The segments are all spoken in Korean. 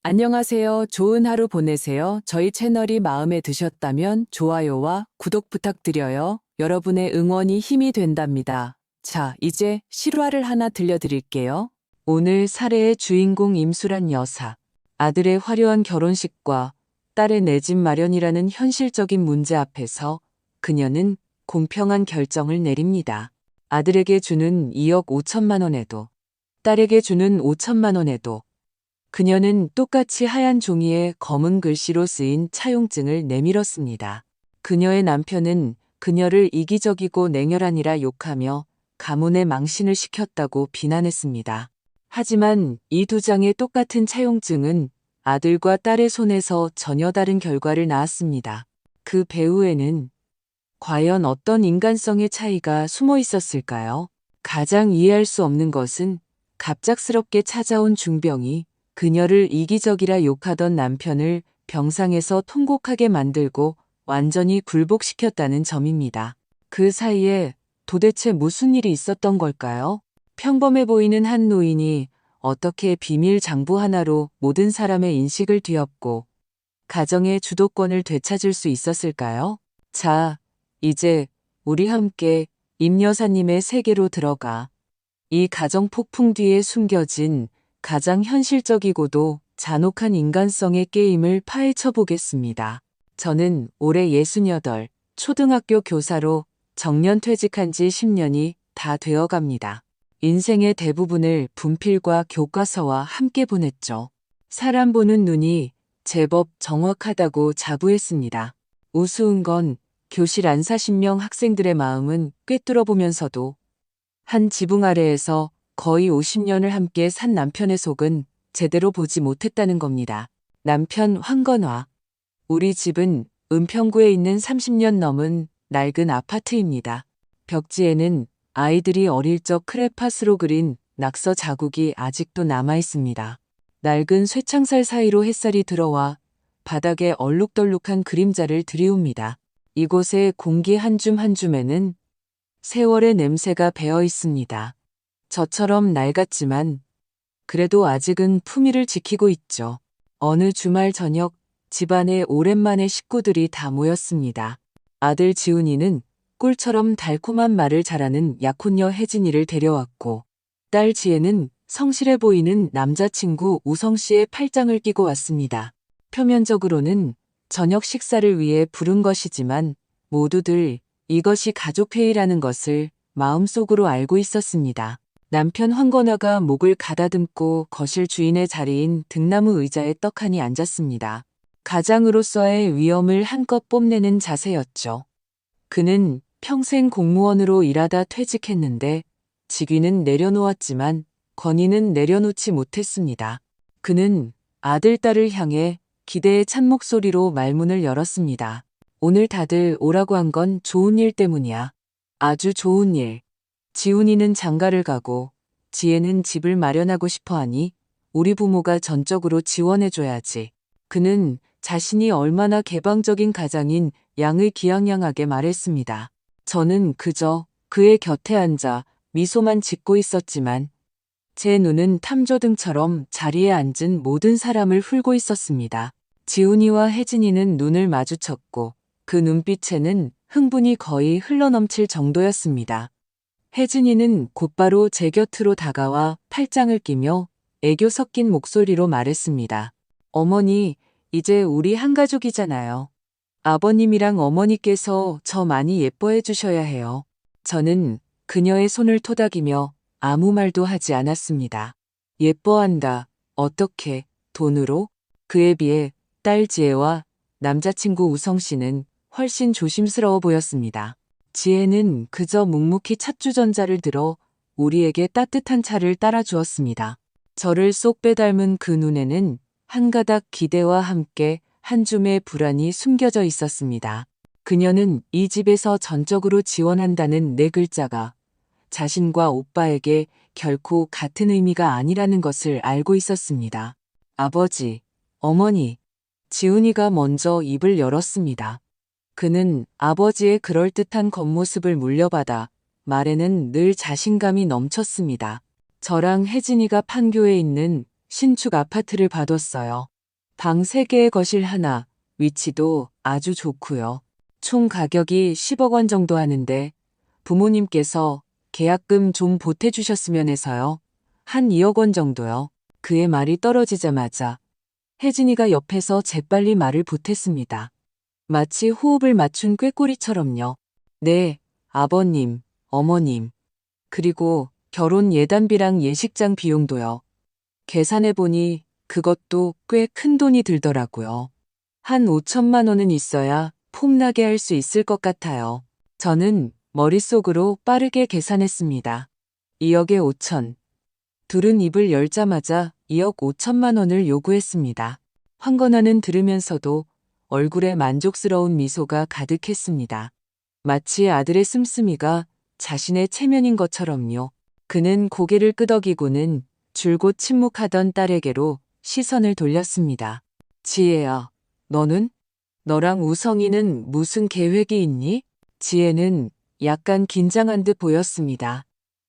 안녕하세요. 좋은 하루 보내세요. 저희 채널이 마음에 드셨다면 좋아요와 구독 부탁드려요. 여러분의 응원이 힘이 된답니다. 자, 이제 실화를 하나 들려드릴게요. 오늘 사례의 주인공 임수란 여사. 아들의 화려한 결혼식과 딸의 내 집 마련이라는 현실적인 문제 앞에서 그녀는 공평한 결정을 내립니다. 아들에게 주는 2억 5천만 원에도, 딸에게 주는 5천만 원에도 그녀는 똑같이 하얀 종이에 검은 글씨로 쓰인 차용증을 내밀었습니다. 그녀의 남편은 그녀를 이기적이고 냉혈한이라 욕하며 가문의 망신을 시켰다고 비난했습니다. 하지만 이 두 장의 똑같은 차용증은 아들과 딸의 손에서 전혀 다른 결과를 낳았습니다. 그 배후에는 과연 어떤 인간성의 차이가 숨어 있었을까요? 가장 이해할 수 없는 것은 갑작스럽게 찾아온 중병이 그녀를 이기적이라 욕하던 남편을 병상에서 통곡하게 만들고 완전히 굴복시켰다는 점입니다. 그 사이에 도대체 무슨 일이 있었던 걸까요? 평범해 보이는 한 노인이 어떻게 비밀 장부 하나로 모든 사람의 인식을 뒤엎고 가정의 주도권을 되찾을 수 있었을까요? 자, 이제 우리 함께 임 여사님의 세계로 들어가 이 가정 폭풍 뒤에 숨겨진 가장 현실적이고도 잔혹한 인간성의 게임을 파헤쳐 보겠습니다. 저는 올해 68, 초등학교 교사로 정년 퇴직한 지 10년이 다 되어 갑니다. 인생의 대부분을 분필과 교과서와 함께 보냈죠. 사람 보는 눈이 제법 정확하다고 자부했습니다. 우스운 건 교실 안 40명 학생들의 마음은 꿰뚫어 보면서도 한 지붕 아래에서 거의 50년을 함께 산 남편의 속은 제대로 보지 못했다는 겁니다. 남편 황건화. 우리 집은 은평구에 있는 30년 넘은 낡은 아파트입니다. 벽지에는 아이들이 어릴 적 크레파스로 그린 낙서 자국이 아직도 남아 있습니다. 낡은 쇠창살 사이로 햇살이 들어와 바닥에 얼룩덜룩한 그림자를 들이웁니다. 이곳의 공기 한 줌 한 줌에는 세월의 냄새가 배어 있습니다. 저처럼 낡았지만 그래도 아직은 품위를 지키고 있죠. 어느 주말 저녁 집안에 오랜만에 식구들이 다 모였습니다. 아들 지훈이는 꿀처럼 달콤한 말을 잘하는 약혼녀 혜진이를 데려왔고 딸 지혜는 성실해 보이는 남자친구 우성 씨의 팔짱을 끼고 왔습니다. 표면적으로는 저녁 식사를 위해 부른 것이지만 모두들 이것이 가족회의라는 것을 마음속으로 알고 있었습니다. 남편 황건화가 목을 가다듬고 거실 주인의 자리인 등나무 의자에 떡하니 앉았습니다. 가장으로서의 위엄을 한껏 뽐내는 자세였죠. 그는 평생 공무원으로 일하다 퇴직했는데 직위는 내려놓았지만 권위는 내려놓지 못했습니다. 그는 아들, 딸을 향해 기대의 찬 목소리로 말문을 열었습니다. 오늘 다들 오라고 한 건 좋은 일 때문이야. 아주 좋은 일. 지훈이는 장가를 가고 지혜는 집을 마련하고 싶어 하니 우리 부모가 전적으로 지원해줘야지. 그는 자신이 얼마나 개방적인 가장인 양을 기양양하게 말했습니다. 저는 그저 그의 곁에 앉아 미소만 짓고 있었지만 제 눈은 탐조등처럼 자리에 앉은 모든 사람을 훑고 있었습니다. 지훈이와 혜진이는 눈을 마주쳤고 그 눈빛에는 흥분이 거의 흘러넘칠 정도였습니다. 혜진이는 곧바로 제 곁으로 다가와 팔짱을 끼며 애교 섞인 목소리로 말했습니다. 어머니, 이제 우리 한 가족이잖아요. 아버님이랑 어머니께서 저 많이 예뻐해 주셔야 해요. 저는 그녀의 손을 토닥이며 아무 말도 하지 않았습니다. 예뻐한다. 어떻게? 돈으로? 그에 비해 딸 지혜와 남자친구 우성 씨는 훨씬 조심스러워 보였습니다. 지혜는 그저 묵묵히 찻주전자를 들어 우리에게 따뜻한 차를 따라 주었습니다. 저를 쏙 빼닮은 그 눈에는 한 가닥 기대와 함께 한 줌의 불안이 숨겨져 있었습니다. 그녀는 이 집에서 전적으로 지원한다는 네 글자가 자신과 오빠에게 결코 같은 의미가 아니라는 것을 알고 있었습니다. 아버지, 어머니, 지훈이가 먼저 입을 열었습니다. 그는 아버지의 그럴듯한 겉모습을 물려받아 말에는 늘 자신감이 넘쳤습니다. 저랑 혜진이가 판교에 있는 신축 아파트를 봐뒀어요. 방 3개에 거실 하나, 위치도 아주 좋고요. 총 가격이 10억 원 정도 하는데 부모님께서 계약금 좀 보태주셨으면 해서요. 한 2억 원 정도요. 그의 말이 떨어지자마자 혜진이가 옆에서 재빨리 말을 보탰습니다. 마치 호흡을 맞춘 꾀꼬리처럼요. 네, 아버님, 어머님. 그리고 결혼 예단비랑 예식장 비용도요. 계산해보니 그것도 꽤 큰 돈이 들더라고요. 한 5천만 원은 있어야 폼나게 할 수 있을 것 같아요. 저는 머릿속으로 빠르게 계산했습니다. 2억에 5천. 둘은 입을 열자마자 2억 5천만 원을 요구했습니다. 황건아는 들으면서도 얼굴에 만족스러운 미소가 가득했습니다. 마치 아들의 씀씀이가 자신의 체면인 것처럼요. 그는 고개를 끄덕이고는 줄곧 침묵하던 딸에게로 시선을 돌렸습니다. 지혜야, 너는? 너랑 우성이는 무슨 계획이 있니? 지혜는 약간 긴장한 듯 보였습니다.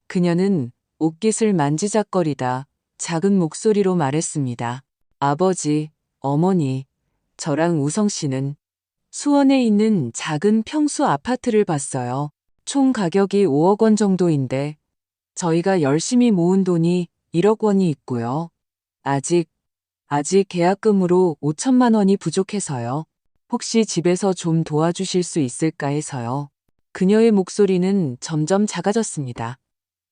그녀는 옷깃을 만지작거리다 작은 목소리로 말했습니다. 아버지, 어머니, 저랑 우성 씨는 수원에 있는 작은 평수 아파트를 봤어요. 총 가격이 5억 원 정도인데 저희가 열심히 모은 돈이 1억 원이 있고요. 아직 계약금으로 5천만 원이 부족해서요. 혹시 집에서 좀 도와주실 수 있을까 해서요. 그녀의 목소리는 점점 작아졌습니다.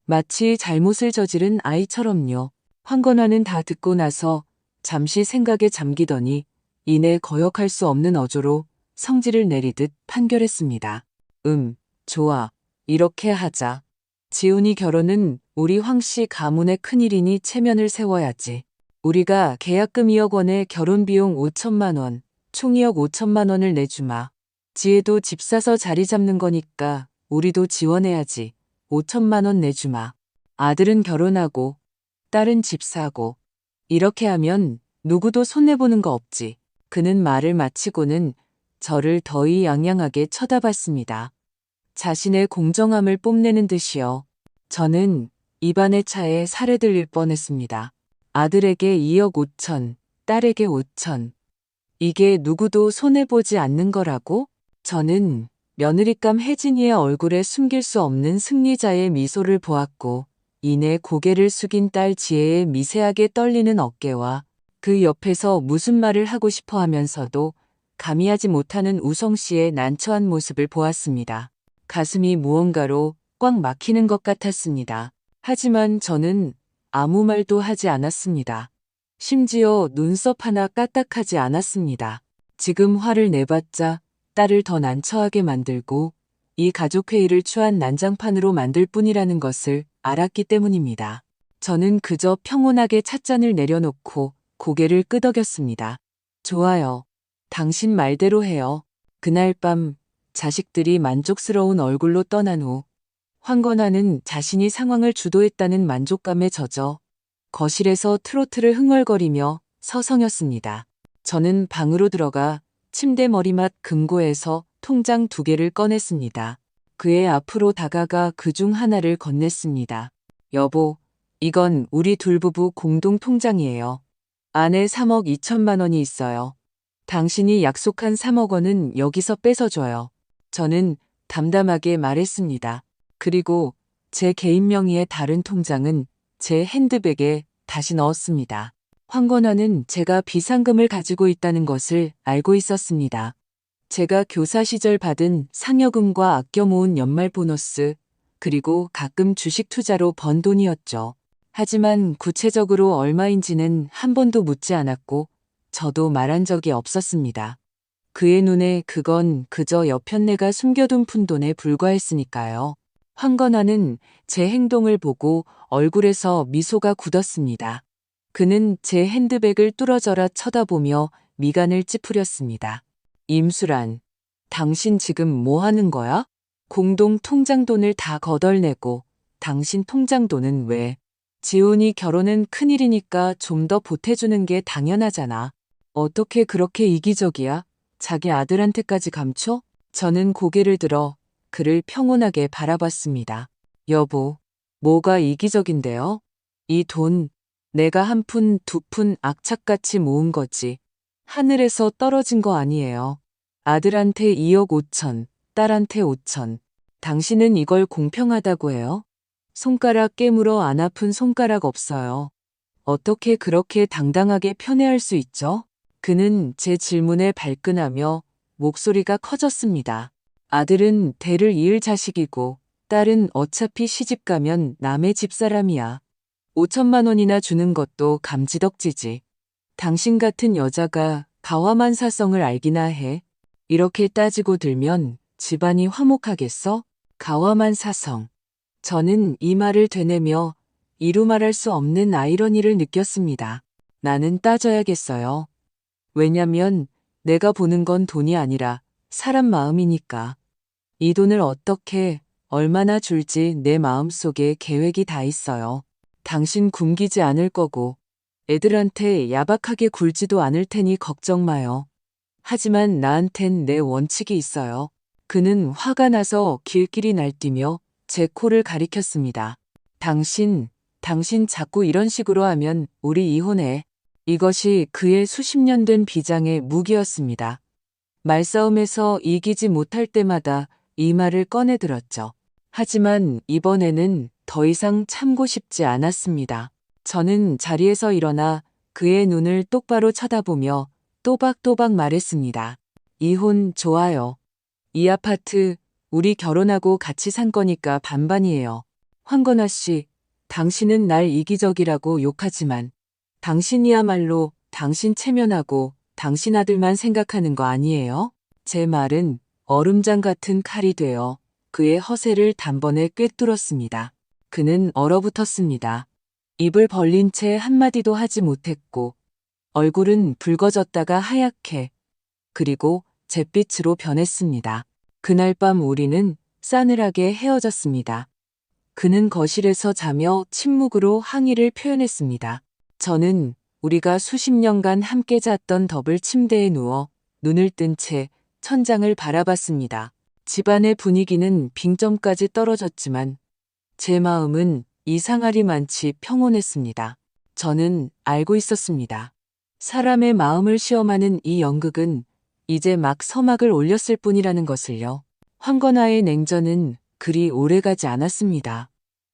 마치 잘못을 저지른 아이처럼요. 황건화는 다 듣고 나서 잠시 생각에 잠기더니 이내 거역할 수 없는 어조로 성질을 내리듯 판결했습니다. 좋아. 이렇게 하자. 지훈이 결혼은 우리 황씨 가문의 큰일이니 체면을 세워야지. 우리가 계약금 2억 원에 결혼비용 5천만 원, 총 2억 5천만 원을 내주마. 지혜도 집 사서 자리 잡는 거니까 우리도 지원해야지. 5천만 원 내주마. 아들은 결혼하고 딸은 집 사고 이렇게 하면 누구도 손해보는 거 없지. 그는 말을 마치고는 저를 더위 양양하게 쳐다봤습니다. 자신의 공정함을 뽐내는 듯이요. 저는 입안의 차에 살에 들릴 뻔했습니다. 아들에게 2억 5천, 딸에게 5천. 이게 누구도 손해보지 않는 거라고? 저는 며느리감 혜진이의 얼굴에 숨길 수 없는 승리자의 미소를 보았고 이내 고개를 숙인 딸 지혜의 미세하게 떨리는 어깨와 그 옆에서 무슨 말을 하고 싶어 하면서도 감히 하지 못하는 우성 씨의 난처한 모습을 보았습니다. 가슴이 무언가로 꽉 막히는 것 같았습니다. 하지만 저는 아무 말도 하지 않았습니다. 심지어 눈썹 하나 까딱하지 않았습니다. 지금 화를 내봤자 딸을 더 난처하게 만들고 이 가족회의를 추한 난장판으로 만들 뿐이라는 것을 알았기 때문입니다. 저는 그저 평온하게 찻잔을 내려놓고 고개를 끄덕였습니다. 좋아요. 당신 말대로 해요. 그날 밤 자식들이 만족스러운 얼굴로 떠난 후 황건아는 자신이 상황을 주도했다는 만족감에 젖어 거실에서 트로트를 흥얼거리며 서성였습니다. 저는 방으로 들어가 침대 머리맡 금고에서 통장 2개를 꺼냈습니다. 그의 앞으로 다가가 그중 하나를 건넸습니다. 여보, 이건 우리 둘 부부 공동 통장이에요. 안에 3억 2천만 원이 있어요. 당신이 약속한 3억 원은 여기서 뺏어줘요. 저는 담담하게 말했습니다. 그리고 제 개인 명의의 다른 통장은 제 핸드백에 다시 넣었습니다. 황건화는 제가 비상금을 가지고 있다는 것을 알고 있었습니다. 제가 교사 시절 받은 상여금과 아껴 모은 연말 보너스, 그리고 가끔 주식 투자로 번 돈이었죠. 하지만 구체적으로 얼마인지는 한 번도 묻지 않았고 저도 말한 적이 없었습니다. 그의 눈에 그건 그저 여편네가 숨겨둔 푼돈에 불과했으니까요. 황건화는 제 행동을 보고 얼굴에서 미소가 굳었습니다. 그는 제 핸드백을 뚫어져라 쳐다보며 미간을 찌푸렸습니다. 임수란, 당신 지금 뭐 하는 거야? 공동 통장 돈을 다 거덜내고 당신 통장 돈은 왜? 지훈이 결혼은 큰일이니까 좀 더 보태주는 게 당연하잖아. 어떻게 그렇게 이기적이야? 자기 아들한테까지 감춰? 저는 고개를 들어 그를 평온하게 바라봤습니다. 여보, 뭐가 이기적인데요? 이 돈 내가 한 푼, 두 푼 악착같이 모은 거지. 하늘에서 떨어진 거 아니에요. 아들한테 2억 5천, 딸한테 5천. 당신은 이걸 공평하다고 해요? 손가락 깨물어 안 아픈 손가락 없어요. 어떻게 그렇게 당당하게 편애할 수 있죠? 그는 제 질문에 발끈하며 목소리가 커졌습니다. 아들은 대를 이을 자식이고 딸은 어차피 시집 가면 남의 집사람이야. 5천만 원이나 주는 것도 감지덕지지. 당신 같은 여자가 가와만 사성을 알기나 해. 이렇게 따지고 들면 집안이 화목하겠어? 가와만 사성. 저는 이 말을 되뇌며 이루 말할 수 없는 아이러니를 느꼈습니다. 나는 따져야겠어요. 왜냐면 내가 보는 건 돈이 아니라 사람 마음이니까. 이 돈을 어떻게, 얼마나 줄지 내 마음속에 계획이 다 있어요. 당신 굶기지 않을 거고 애들한테 야박하게 굴지도 않을 테니 걱정 마요. 하지만 나한텐 내 원칙이 있어요. 그는 화가 나서 길길이 날뛰며 제 코를 가리켰습니다. 당신 자꾸 이런 식으로 하면 우리 이혼해. 이것이 그의 수십 년 된 비장의 무기였습니다. 말싸움에서 이기지 못할 때마다 이 말을 꺼내들었죠. 하지만 이번에는 더 이상 참고 싶지 않았습니다. 저는 자리에서 일어나 그의 눈을 똑바로 쳐다보며 또박또박 말했습니다. 이혼 좋아요. 이 아파트 우리 결혼하고 같이 산 거니까 반반이에요. 황건아 씨, 당신은 날 이기적이라고 욕하지만 당신이야말로 당신 체면하고 당신 아들만 생각하는 거 아니에요? 제 말은 얼음장 같은 칼이 되어 그의 허세를 단번에 꿰뚫었습니다. 그는 얼어붙었습니다. 입을 벌린 채 한마디도 하지 못했고 얼굴은 붉어졌다가 하얗게 그리고 잿빛으로 변했습니다. 그날 밤 우리는 싸늘하게 헤어졌습니다. 그는 거실에서 자며 침묵으로 항의를 표현했습니다. 저는 우리가 수십 년간 함께 잤던 더블 침대에 누워 눈을 뜬 채 천장을 바라봤습니다. 집안의 분위기는 빙점까지 떨어졌지만 제 마음은 이상하리만치 평온했습니다. 저는 알고 있었습니다. 사람의 마음을 시험하는 이 연극은 이제 막 서막을 올렸을 뿐이라는 것을요. 황건아의 냉전은 그리 오래가지 않았습니다.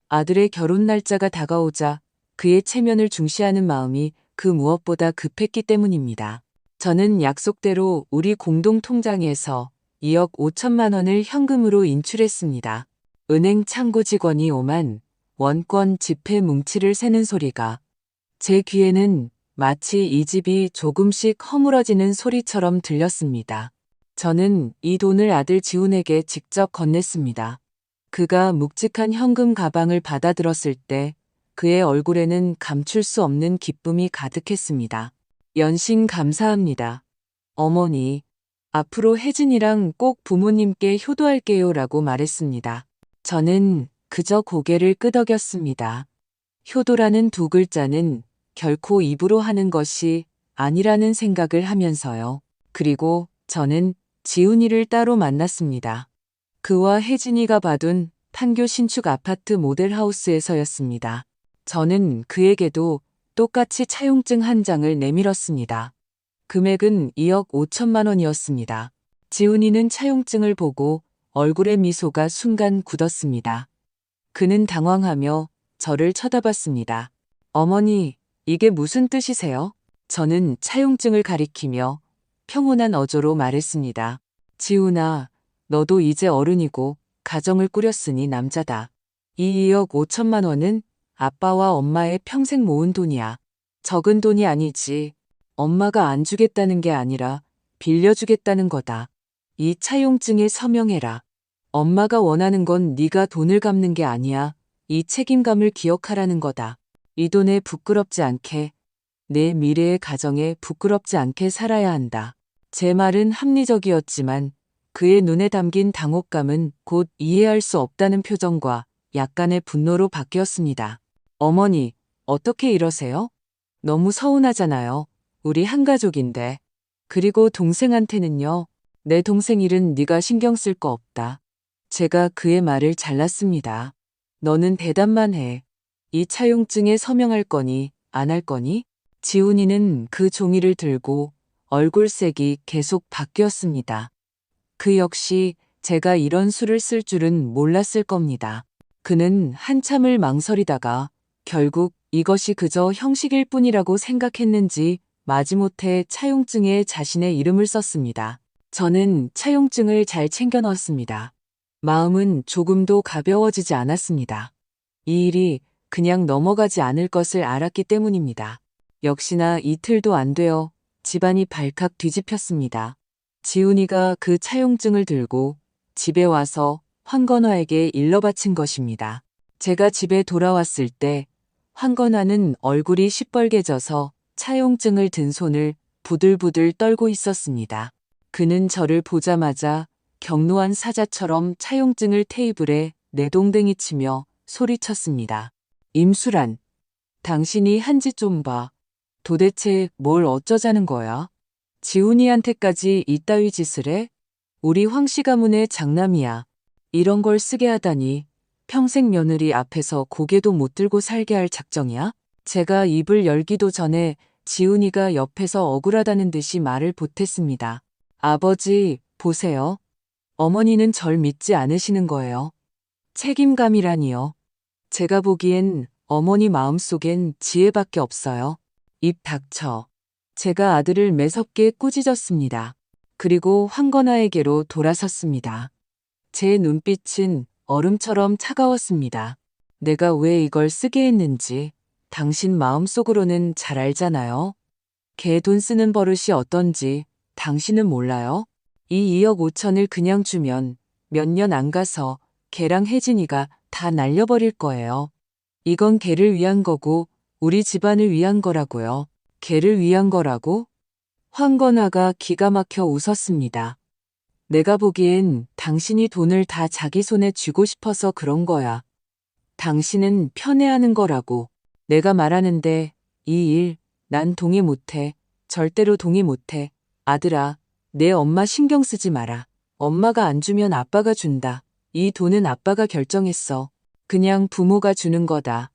아들의 결혼 날짜가 다가오자 그의 체면을 중시하는 마음이 그 무엇보다 급했기 때문입니다. 저는 약속대로 우리 공동 통장에서 2억 5천만 원을 현금으로 인출했습니다. 은행 창고 직원이 오만 원권 지폐 뭉치를 세는 소리가 제 귀에는 마치 이 집이 조금씩 허물어지는 소리처럼 들렸습니다. 저는 이 돈을 아들 지훈에게 직접 건넸습니다. 그가 묵직한 현금 가방을 받아들었을 때 그의 얼굴에는 감출 수 없는 기쁨이 가득했습니다. 연신 감사합니다. 어머니, 앞으로 혜진이랑 꼭 부모님께 효도할게요 라고 말했습니다. 저는 그저 고개를 끄덕였습니다. 효도라는 두 글자는 결코 입으로 하는 것이 아니라는 생각을 하면서요. 그리고 저는 지훈이를 따로 만났습니다. 그와 혜진이가 봐둔 판교 신축 아파트 모델하우스에서였습니다. 저는 그에게도 똑같이 차용증 한 장을 내밀었습니다. 금액은 2억 5천만 원이었습니다. 지훈이는 차용증을 보고 얼굴의 미소가 순간 굳었습니다. 그는 당황하며 저를 쳐다봤습니다. 어머니, 이게 무슨 뜻이세요? 저는 차용증을 가리키며 평온한 어조로 말했습니다. 지훈아, 너도 이제 어른이고 가정을 꾸렸으니 남자다. 이 2억 5천만 원은 아빠와 엄마의 평생 모은 돈이야. 적은 돈이 아니지. 엄마가 안 주겠다는 게 아니라 빌려주겠다는 거다. 이 차용증에 서명해라. 엄마가 원하는 건 네가 돈을 갚는 게 아니야. 이 책임감을 기억하라는 거다. 이 돈에 부끄럽지 않게, 내 미래의 가정에 부끄럽지 않게 살아야 한다. 제 말은 합리적이었지만 그의 눈에 담긴 당혹감은 곧 이해할 수 없다는 표정과 약간의 분노로 바뀌었습니다. 어머니, 어떻게 이러세요? 너무 서운하잖아요. 우리 한 가족인데. 그리고 동생한테는요. 내 동생 일은 네가 신경 쓸 거 없다. 제가 그의 말을 잘랐습니다. 너는 대답만 해. 이 차용증에 서명할 거니 안 할 거니? 지훈이는 그 종이를 들고 얼굴색이 계속 바뀌었습니다. 그 역시 제가 이런 수를 쓸 줄은 몰랐을 겁니다. 그는 한참을 망설이다가 결국 이것이 그저 형식일 뿐이라고 생각했는지 마지못해 차용증에 자신의 이름을 썼습니다. 저는 차용증을 잘 챙겨 넣었습니다. 마음은 조금도 가벼워지지 않았습니다. 이 일이 그냥 넘어가지 않을 것을 알았기 때문입니다. 역시나 이틀도 안 되어 집안이 발칵 뒤집혔습니다. 지훈이가 그 차용증을 들고 집에 와서 황건화에게 일러바친 것입니다. 제가 집에 돌아왔을 때 황건화는 얼굴이 시뻘개져서 차용증을 든 손을 부들부들 떨고 있었습니다. 그는 저를 보자마자 경로한 사자처럼 차용증을 테이블에 내동댕이 치며 소리쳤습니다. 임수란, 당신이 한 짓 좀 봐. 도대체 뭘 어쩌자는 거야? 지훈이한테까지 이따위 짓을 해? 우리 황씨 가문의 장남이야. 이런 걸 쓰게 하다니 평생 며느리 앞에서 고개도 못 들고 살게 할 작정이야? 제가 입을 열기도 전에 지훈이가 옆에서 억울하다는 듯이 말을 보탰습니다. 아버지, 보세요. 어머니는 절 믿지 않으시는 거예요. 책임감이라니요. 제가 보기엔 어머니 마음속엔 지혜밖에 없어요. 입 닥쳐. 제가 아들을 매섭게 꾸짖었습니다. 그리고 황건아에게로 돌아섰습니다. 제 눈빛은 얼음처럼 차가웠습니다. 내가 왜 이걸 쓰게 했는지 당신 마음속으로는 잘 알잖아요. 개 돈 쓰는 버릇이 어떤지 당신은 몰라요? 이 2억 5천을 그냥 주면 몇 년 안 가서 개랑 혜진이가 다 날려버릴 거예요. 이건 개를 위한 거고 우리 집안을 위한 거라고요. 개를 위한 거라고? 황건아가 기가 막혀 웃었습니다. 내가 보기엔 당신이 돈을 다 자기 손에 쥐고 싶어서 그런 거야. 당신은 편애하는 거라고. 내가 말하는데 이 일 난 동의 못해. 절대로 동의 못해. 아들아, 내 엄마 신경 쓰지 마라. 엄마가 안 주면 아빠가 준다. 이 돈은 아빠가 결정했어. 그냥 부모가 주는 거다.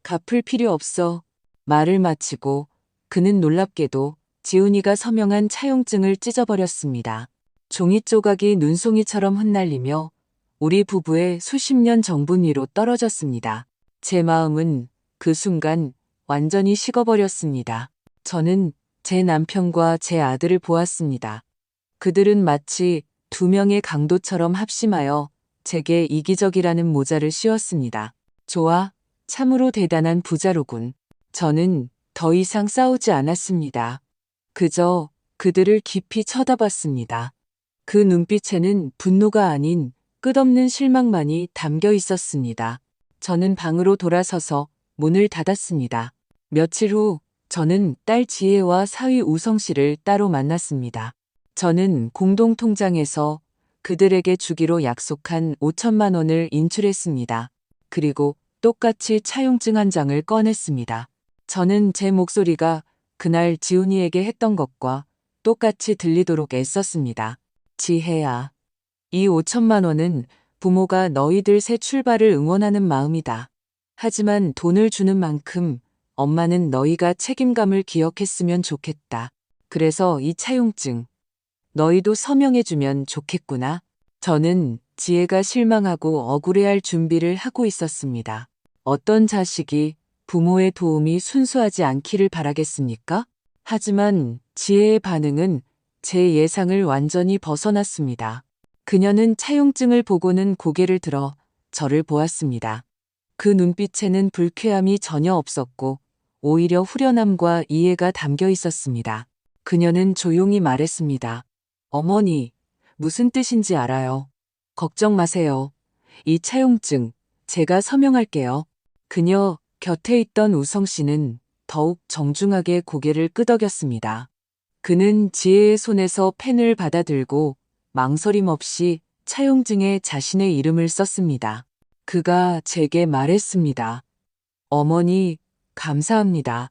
갚을 필요 없어. 말을 마치고 그는 놀랍게도 지훈이가 서명한 차용증을 찢어버렸습니다. 종이 조각이 눈송이처럼 흩날리며 우리 부부의 수십 년 정분 위로 떨어졌습니다. 제 마음은 그 순간 완전히 식어버렸습니다. 저는 제 남편과 제 아들을 보았습니다. 그들은 마치 두 명의 강도처럼 합심하여 제게 이기적이라는 모자를 씌웠습니다. 좋아, 참으로 대단한 부자로군. 저는 더 이상 싸우지 않았습니다. 그저 그들을 깊이 쳐다봤습니다. 그 눈빛에는 분노가 아닌 끝없는 실망만이 담겨 있었습니다. 저는 방으로 돌아서서 문을 닫았습니다. 며칠 후 저는 딸 지혜와 사위 우성 씨를 따로 만났습니다. 저는 공동통장에서 그들에게 주기로 약속한 5천만 원을 인출했습니다. 그리고 똑같이 차용증 한 장을 꺼냈습니다. 저는 제 목소리가 그날 지훈이에게 했던 것과 똑같이 들리도록 애썼습니다. 지혜야, 이 5천만 원은 부모가 너희들 새 출발을 응원하는 마음이다. 하지만 돈을 주는 만큼 엄마는 너희가 책임감을 기억했으면 좋겠다. 그래서 이 차용증, 너희도 서명해주면 좋겠구나. 저는 지혜가 실망하고 억울해할 준비를 하고 있었습니다. 어떤 자식이 부모의 도움이 순수하지 않기를 바라겠습니까? 하지만 지혜의 반응은 제 예상을 완전히 벗어났습니다. 그녀는 차용증을 보고는 고개를 들어 저를 보았습니다. 그 눈빛에는 불쾌함이 전혀 없었고 오히려 후련함과 이해가 담겨 있었습니다. 그녀는 조용히 말했습니다. 어머니, 무슨 뜻인지 알아요. 걱정 마세요. 이 차용증 제가 서명할게요. 그녀 곁에 있던 우성 씨는 더욱 정중하게 고개를 끄덕였습니다. 그는 지혜의 손에서 펜을 받아들고 망설임 없이 차용증에 자신의 이름을 썼습니다. 그가 제게 말했습니다. 어머니, 감사합니다.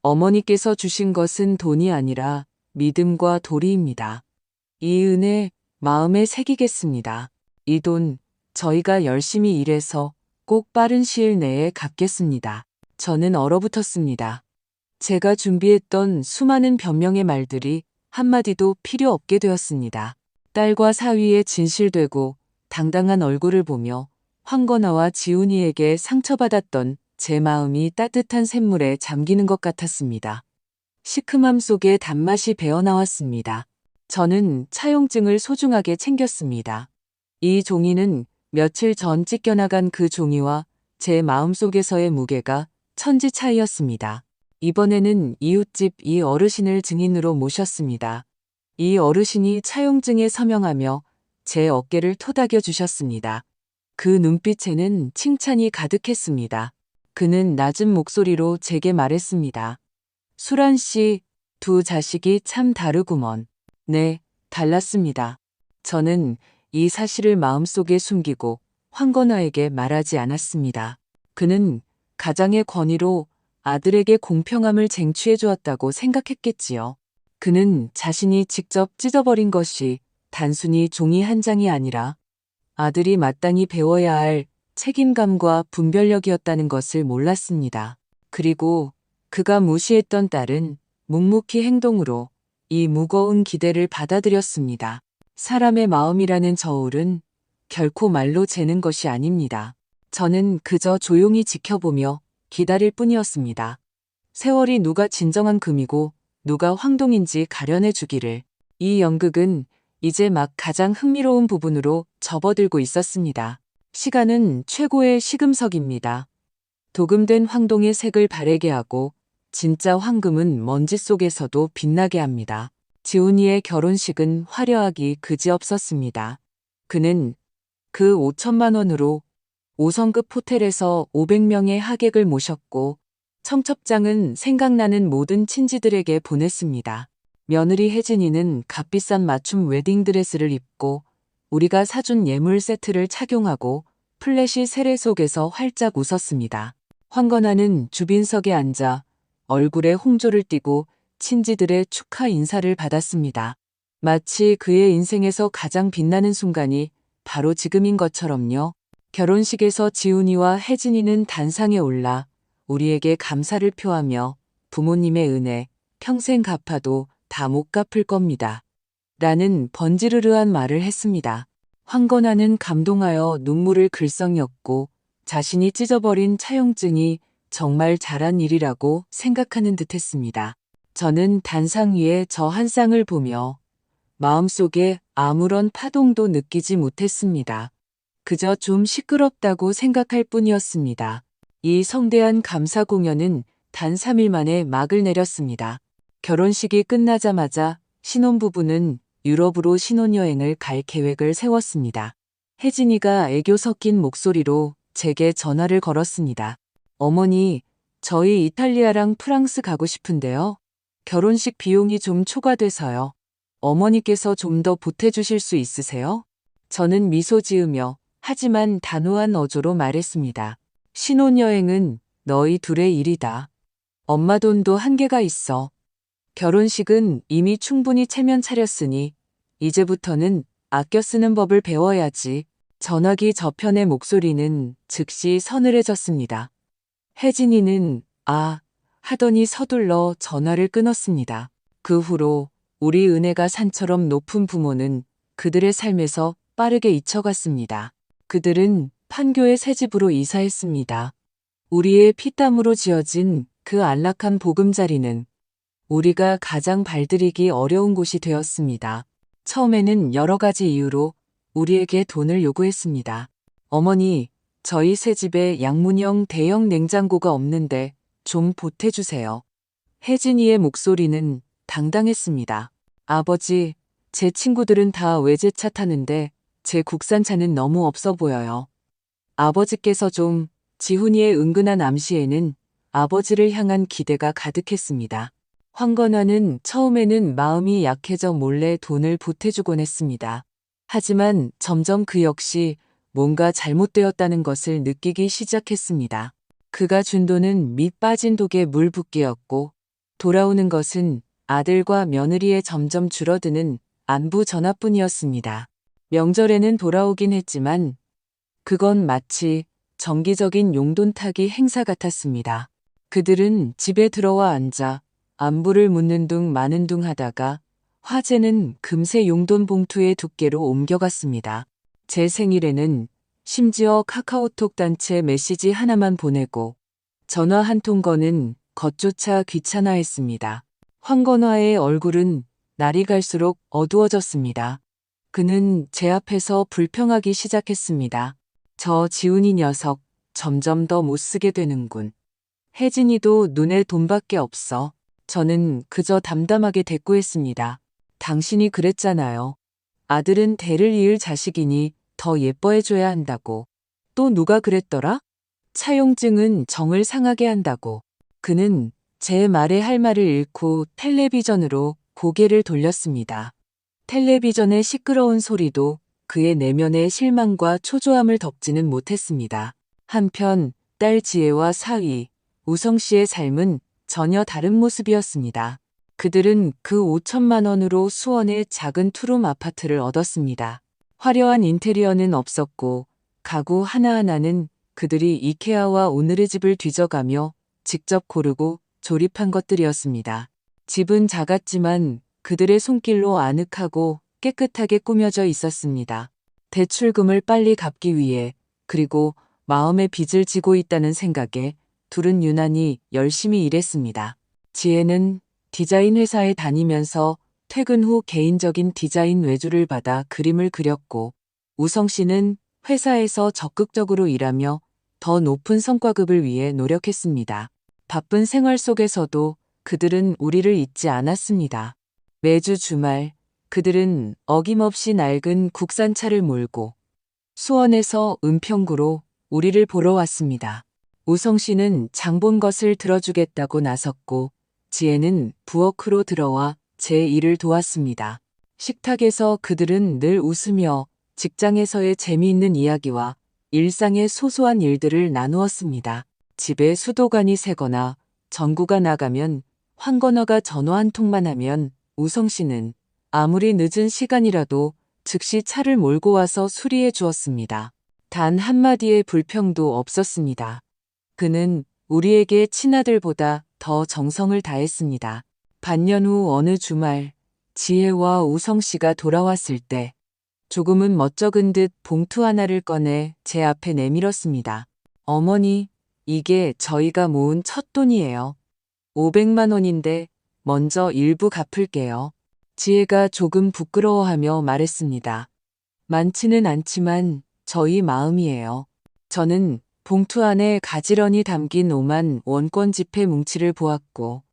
어머니께서 주신 것은 돈이 아니라 믿음과 도리입니다. 이 은혜 마음에 새기겠습니다. 이 돈 저희가 열심히 일해서 꼭 빠른 시일 내에 갚겠습니다. 저는 얼어붙었습니다. 제가 준비했던 수많은 변명의 말들이 한마디도 필요 없게 되었습니다. 딸과 사위에 진실되고 당당한 얼굴을 보며 황건아와 지훈이에게 상처받았던 제 마음이 따뜻한 샘물에 잠기는 것 같았습니다. 시큼함 속에 단맛이 배어나왔습니다. 저는 차용증을 소중하게 챙겼습니다. 이 종이는 며칠 전 찢겨나간 그 종이와 제 마음속에서의 무게가 천지 차이였습니다. 이번에는 이웃집 이 어르신을 증인으로 모셨습니다. 이 어르신이 차용증에 서명하며 제 어깨를 토닥여 주셨습니다. 그 눈빛에는 칭찬이 가득했습니다. 그는 낮은 목소리로 제게 말했습니다. 수란 씨, 두 자식이 참 다르구먼. 네, 달랐습니다. 저는 이 사실을 마음속에 숨기고 황건아에게 말하지 않았습니다. 그는 가장의 권위로 아들에게 공평함을 쟁취해 주었다고 생각했겠지요. 그는 자신이 직접 찢어버린 것이 단순히 종이 한 장이 아니라 아들이 마땅히 배워야 할 책임감과 분별력이었다는 것을 몰랐습니다. 그리고 그가 무시했던 딸은 묵묵히 행동으로 이 무거운 기대를 받아들였습니다. 사람의 마음이라는 저울은 결코 말로 재는 것이 아닙니다. 저는 그저 조용히 지켜보며 기다릴 뿐이었습니다. 세월이 누가 진정한 금이고 누가 황동인지 가려내 주기를. 이 연극은 이제 막 가장 흥미로운 부분으로 접어들고 있었습니다. 시간은 최고의 시금석입니다. 도금된 황동의 색을 바래게 하고 진짜 황금은 먼지 속에서도 빛나게 합니다. 지훈이의 결혼식은 화려하기 그지없었습니다. 그는 그 5천만 원으로 5성급 호텔에서 500명의 하객을 모셨고 청첩장은 생각나는 모든 친지들에게 보냈습니다. 며느리 혜진이는 값비싼 맞춤 웨딩드레스를 입고 우리가 사준 예물 세트를 착용하고 플래시 세례 속에서 활짝 웃었습니다. 황건아는 주빈석에 앉아 얼굴에 홍조를 띠고 친지들의 축하 인사를 받았습니다. 마치 그의 인생에서 가장 빛나는 순간이 바로 지금인 것처럼요. 결혼식에서 지훈이와 혜진이는 단상에 올라 우리에게 감사를 표하며 부모님의 은혜 평생 갚아도 다 못 갚을 겁니다. 라는 번지르르한 말을 했습니다. 황건아는 감동하여 눈물을 글썽였고 자신이 찢어버린 차용증이 정말 잘한 일이라고 생각하는 듯했습니다. 저는 단상 위에 저 한 쌍을 보며 마음속에 아무런 파동도 느끼지 못했습니다. 그저 좀 시끄럽다고 생각할 뿐이었습니다. 이 성대한 감사 공연은 단 3일 만에 막을 내렸습니다. 결혼식이 끝나자마자 신혼부부는 유럽으로 신혼여행을 갈 계획을 세웠습니다. 혜진이가 애교 섞인 목소리로 제게 전화를 걸었습니다. 어머니, 저희 이탈리아랑 프랑스 가고 싶은데요. 결혼식 비용이 좀 초과돼서요. 어머니께서 좀 더 보태주실 수 있으세요? 저는 미소 지으며 하지만 단호한 어조로 말했습니다. 신혼여행은 너희 둘의 일이다. 엄마 돈도 한계가 있어. 결혼식은 이미 충분히 체면 차렸으니 이제부터는 아껴 쓰는 법을 배워야지. 전화기 저편의 목소리는 즉시 서늘해졌습니다. 혜진이는 아 하더니 서둘러 전화를 끊었습니다. 그 후로 우리 은혜가 산처럼 높은 부모는 그들의 삶에서 빠르게 잊혀갔습니다. 그들은 판교의 새 집으로 이사했습니다. 우리의 피땀으로 지어진 그 안락한 보금자리는 우리가 가장 발들이기 어려운 곳이 되었습니다. 처음에는 여러 가지 이유로 우리에게 돈을 요구했습니다. 어머니, 저희 새 집에 양문형 대형 냉장고가 없는데 좀 보태주세요. 혜진이의 목소리는 당당했습니다. 아버지, 제 친구들은 다 외제차 타는데 제 국산차는 너무 없어 보여요. 아버지께서 좀. 지훈이의 은근한 암시에는 아버지를 향한 기대가 가득했습니다. 황건아는 처음에는 마음이 약해져 몰래 돈을 보태주곤 했습니다. 하지만 점점 그 역시 뭔가 잘못되었다는 것을 느끼기 시작했습니다. 그가 준 돈은 밑 빠진 독에 물 붓기였고 돌아오는 것은 아들과 며느리의 점점 줄어드는 안부 전화뿐이었습니다. 명절에는 돌아오긴 했지만 그건 마치 정기적인 용돈 타기 행사 같았습니다. 그들은 집에 들어와 앉아 안부를 묻는 둥 마는 둥 하다가 화제는 금세 용돈 봉투의 두께로 옮겨갔습니다. 제 생일에는 심지어 카카오톡 단체 메시지 하나만 보내고 전화 한 통 거는 것조차 귀찮아했습니다. 황건화의 얼굴은 날이 갈수록 어두워졌습니다. 그는 제 앞에서 불평하기 시작했습니다. 저 지훈이 녀석 점점 더 못쓰게 되는군. 혜진이도 눈에 돈밖에 없어. 저는 그저 담담하게 대꾸했습니다. 당신이 그랬잖아요. 아들은 대를 이을 자식이니 더 예뻐해줘야 한다고. 또 누가 그랬더라? 차용증은 정을 상하게 한다고. 그는 제 말에 할 말을 잃고 텔레비전으로 고개를 돌렸습니다. 텔레비전의 시끄러운 소리도 그의 내면의 실망과 초조함을 덮지는 못했습니다. 한편 딸 지혜와 사위, 우성 씨의 삶은 전혀 다른 모습이었습니다. 그들은 그 5천만 원으로 수원의 작은 투룸 아파트를 얻었습니다. 화려한 인테리어는 없었고 가구 하나하나는 그들이 이케아와 오늘의 집을 뒤져가며 직접 고르고 조립한 것들이었습니다. 집은 작았지만 그들의 손길로 아늑하고 깨끗하게 꾸며져 있었습니다. 대출금을 빨리 갚기 위해 그리고 마음의 빚을 지고 있다는 생각에 둘은 유난히 열심히 일했습니다. 지혜는 디자인 회사에 다니면서 퇴근 후 개인적인 디자인 외주를 받아 그림을 그렸고 우성 씨는 회사에서 적극적으로 일하며 더 높은 성과급을 위해 노력했습니다. 바쁜 생활 속에서도 그들은 우리를 잊지 않았습니다. 매주 주말 그들은 어김없이 낡은 국산차를 몰고 수원에서 은평구로 우리를 보러 왔습니다. 우성 씨는 장 본 것을 들어주겠다고 나섰고 지혜는 부엌으로 들어와 제 일을 도왔습니다. 식탁에서 그들은 늘 웃으며 직장에서의 재미있는 이야기와 일상의 소소한 일들을 나누었습니다. 집에 수도관이 새거나 전구가 나가면 황건화가 전화 한 통만 하면 우성 씨는 아무리 늦은 시간이라도 즉시 차를 몰고 와서 수리해 주었습니다. 단 한마디의 불평도 없었습니다. 그는 우리에게 친아들보다 더 정성을 다했습니다. 반년 후 어느 주말 지혜와 우성 씨가 돌아왔을 때 조금은 멋쩍은 듯 봉투 하나를 꺼내 제 앞에 내밀었습니다. 어머니, 이게 저희가 모은 첫 돈이에요. 500만 원인데 먼저 일부 갚을게요. 지혜가 조금 부끄러워하며 말했습니다. 많지는 않지만 저희 마음이에요. 저는 봉투 안에 가지런히 담긴 5만 원권 지폐 뭉치를 보았고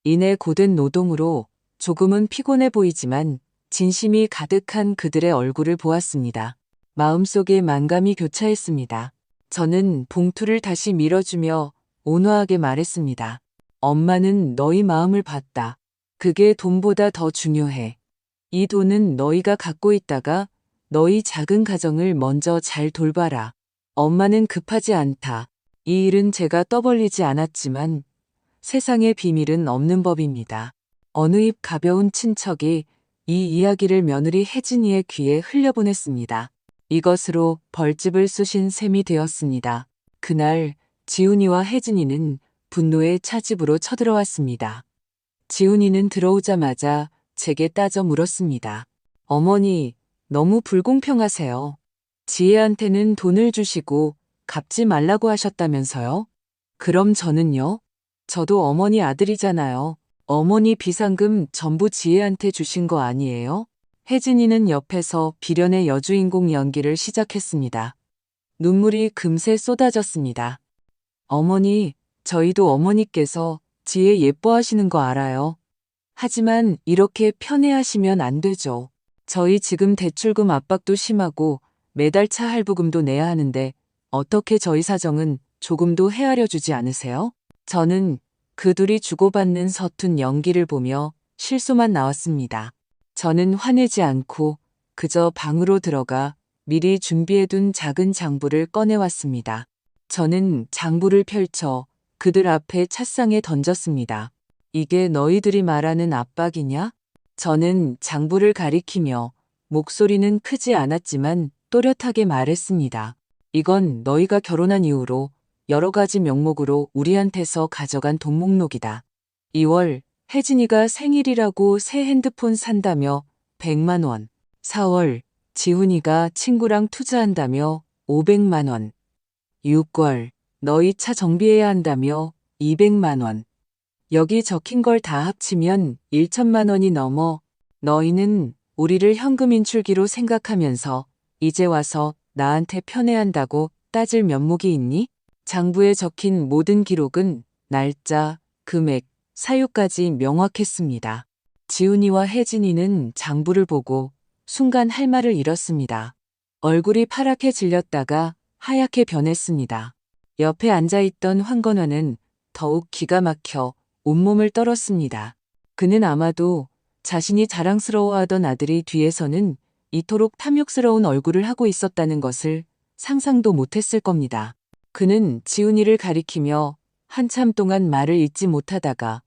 이내 고된 노동으로 조금은 피곤해 보이지만 진심이 가득한 그들의 얼굴을 보았습니다. 마음속에 만감이 교차했습니다. 저는 봉투를 다시 밀어주며 온화하게 말했습니다. 엄마는 너희 마음을 봤다. 그게 돈보다 더 중요해. 이 돈은 너희가 갖고 있다가 너희 작은 가정을 먼저 잘 돌봐라. 엄마는 급하지 않다. 이 일은 제가 떠벌리지 않았지만 세상의 비밀은 없는 법입니다. 어느 입 가벼운 친척이 이 이야기를 며느리 혜진이의 귀에 흘려보냈습니다. 이것으로 벌집을 쑤신 셈이 되었습니다. 그날 지훈이와 혜진이는 분노에 차집으로 쳐들어왔습니다. 지훈이는 들어오자마자 제게 따져 물었습니다. 어머니, 너무 불공평하세요. 지혜한테는 돈을 주시고 갚지 말라고 하셨다면서요? 그럼 저는요? 저도 어머니 아들이잖아요. 어머니 비상금 전부 지혜한테 주신 거 아니에요? 혜진이는 옆에서 비련의 여주인공 연기를 시작했습니다. 눈물이 금세 쏟아졌습니다. 어머니, 저희도 어머니께서 지혜 예뻐하시는 거 알아요. 하지만 이렇게 편애하시면 안 되죠. 저희 지금 대출금 압박도 심하고 매달 차 할부금도 내야 하는데 어떻게 저희 사정은 조금도 헤아려 주지 않으세요? 저는 그 둘이 주고받는 서툰 연기를 보며 실소만 나왔습니다. 저는 화내지 않고 그저 방으로 들어가 미리 준비해둔 작은 장부를 꺼내왔습니다. 저는 장부를 펼쳐 그들 앞에 찻상에 던졌습니다. 이게 너희들이 말하는 압박이냐? 저는 장부를 가리키며 목소리는 크지 않았지만 또렷하게 말했습니다. 이건 너희가 결혼한 이후로 여러 가지 명목으로 우리한테서 가져간 돈 목록이다. 2월 혜진이가 생일이라고 새 핸드폰 산다며 100만 원. 4월, 지훈이가 친구랑 투자한다며 500만 원. 6월, 너희 차 정비해야 한다며 200만 원. 여기 적힌 걸 다 합치면 1천만 원이 넘어. 너희는 우리를 현금 인출기로 생각하면서 이제 와서 나한테 편애한다고 따질 면목이 있니? 장부에 적힌 모든 기록은 날짜, 금액, 사유까지 명확했습니다. 지훈이와 혜진이는 장부를 보고 순간 할 말을 잃었습니다. 얼굴이 파랗게 질렸다가 하얗게 변했습니다. 옆에 앉아있던 황건화는 더욱 기가 막혀 온몸을 떨었습니다. 그는 아마도 자신이 자랑스러워하던 아들이 뒤에서는 이토록 탐욕스러운 얼굴을 하고 있었다는 것을 상상도 못했을 겁니다. 그는 지훈이를 가리키며 한참 동안 말을 잇지 못하다가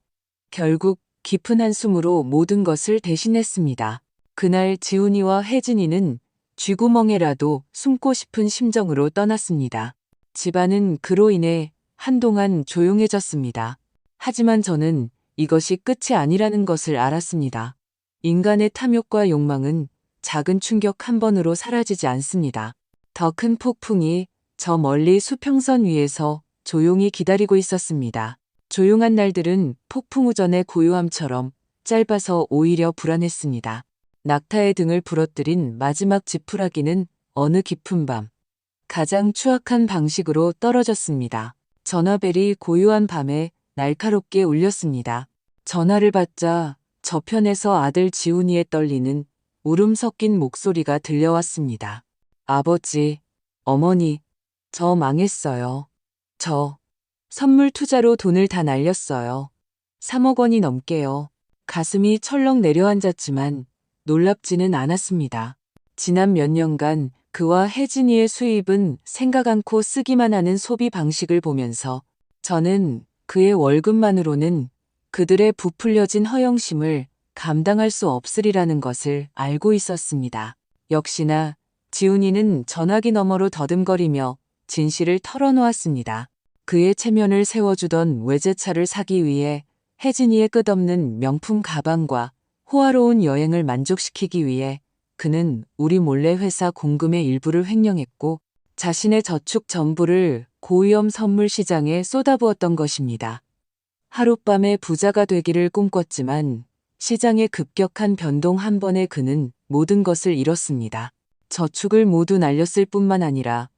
결국 깊은 한숨으로 모든 것을 대신했습니다. 그날 지훈이와 혜진이는 쥐구멍에라도 숨고 싶은 심정으로 떠났습니다. 집안은 그로 인해 한동안 조용해졌습니다. 하지만 저는 이것이 끝이 아니라는 것을 알았습니다. 인간의 탐욕과 욕망은 작은 충격 한 번으로 사라지지 않습니다. 더 큰 폭풍이 저 멀리 수평선 위에서 조용히 기다리고 있었습니다. 조용한 날들은 폭풍 우전의 고요함처럼 짧아서 오히려 불안했습니다. 낙타의 등을 부러뜨린 마지막 지푸라기는 어느 깊은 밤 가장 추악한 방식으로 떨어졌습니다. 전화벨이 고요한 밤에 날카롭게 울렸습니다. 전화를 받자 저편에서 아들 지훈이의 떨리는 울음 섞인 목소리가 들려왔습니다. 아버지, 어머니, 저 망했어요. 저 선물 투자로 돈을 다 날렸어요. 3억 원이 넘게요. 가슴이 철렁 내려앉았지만 놀랍지는 않았습니다. 지난 몇 년간 그와 혜진이의 수입은 생각 않고 쓰기만 하는 소비 방식을 보면서 저는 그의 월급만으로는 그들의 부풀려진 허영심을 감당할 수 없으리라는 것을 알고 있었습니다. 역시나 지훈이는 전화기 너머로 더듬거리며 진실을 털어놓았습니다. 그의 체면을 세워주던 외제차를 사기 위해 혜진이의 끝없는 명품 가방과 호화로운 여행을 만족시키기 위해 그는 우리 몰래 회사 공금의 일부를 횡령했고 자신의 저축 전부를 고위험 선물 시장에 쏟아부었던 것입니다. 하룻밤에 부자가 되기를 꿈꿨지만 시장의 급격한 변동 한 번에 그는 모든 것을 잃었습니다. 저축을 모두 날렸을 뿐만 아니라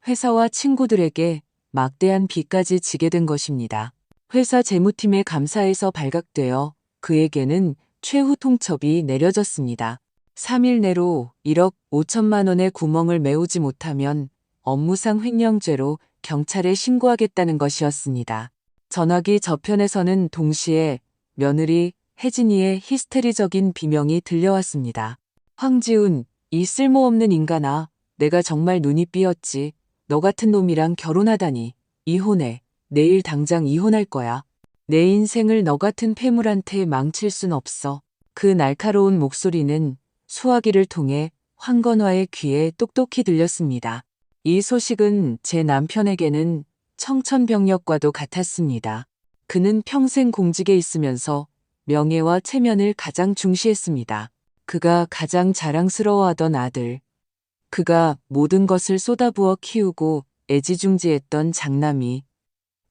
회사와 친구들에게 막대한 빚까지 지게 된 것입니다. 회사 재무팀의 감사에서 발각되어 그에게는 최후 통첩이 내려졌습니다. 3일 내로 1억 5천만 원의 구멍을 메우지 못하면 업무상 횡령죄로 경찰에 신고하겠다는 것이었습니다. 전화기 저편에서는 동시에 며느리 혜진이의 히스테리적인 비명이 들려왔습니다. 황지훈, 이 쓸모없는 인간아, 내가 정말 눈이 삐었지. 너 같은 놈이랑 결혼하다니. 이혼해. 내일 당장 이혼할 거야. 내 인생을 너 같은 폐물한테 망칠 순 없어. 그 날카로운 목소리는 수화기를 통해 황건화의 귀에 똑똑히 들렸습니다. 이 소식은 제 남편에게는 청천벽력과도 같았습니다. 그는 평생 공직에 있으면서 명예와 체면을 가장 중시했습니다. 그가 가장 자랑스러워하던 아들, 그가 모든 것을 쏟아부어 키우고 애지중지했던 장남이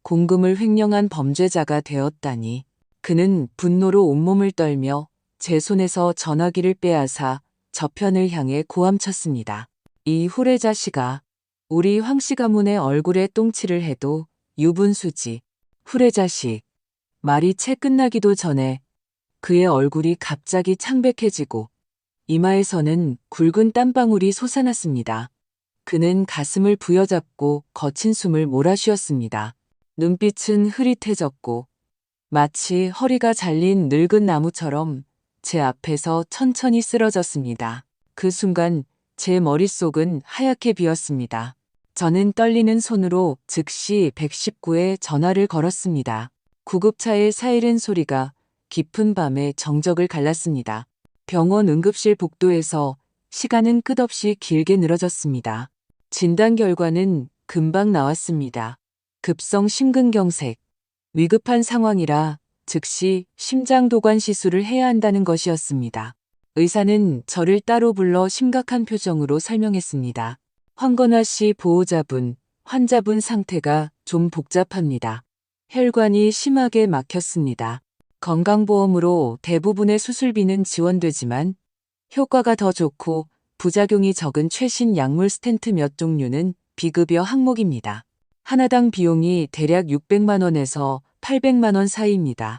공금을 횡령한 범죄자가 되었다니. 그는 분노로 온몸을 떨며 제 손에서 전화기를 빼앗아 저편을 향해 고함쳤습니다. 이 후레자식아, 우리 황씨 가문의 얼굴에 똥칠을 해도 유분수지. 후레자식. 말이 채 끝나기도 전에 그의 얼굴이 갑자기 창백해지고 이마에서는 굵은 땀방울이 솟아났습니다. 그는 가슴을 부여잡고 거친 숨을 몰아쉬었습니다. 눈빛은 흐릿해졌고 마치 허리가 잘린 늙은 나무처럼 제 앞에서 천천히 쓰러졌습니다. 그 순간 제 머릿속은 하얗게 비었습니다. 저는 떨리는 손으로 즉시 119에 전화를 걸었습니다. 구급차의 사이렌 소리가 깊은 밤에 정적을 갈랐습니다. 병원 응급실 복도에서 시간은 끝없이 길게 늘어졌습니다. 진단 결과는 금방 나왔습니다. 급성 심근경색. 위급한 상황이라 즉시 심장도관 시술을 해야 한다는 것이었습니다. 의사는 저를 따로 불러 심각한 표정으로 설명했습니다. 황건화 씨 보호자분, 환자분 상태가 좀 복잡합니다. 혈관이 심하게 막혔습니다. 건강보험으로 대부분의 수술비는 지원되지만 효과가 더 좋고 부작용이 적은 최신 약물 스텐트 몇 종류는 비급여 항목입니다. 하나당 비용이 대략 600만 원에서 800만 원 사이입니다.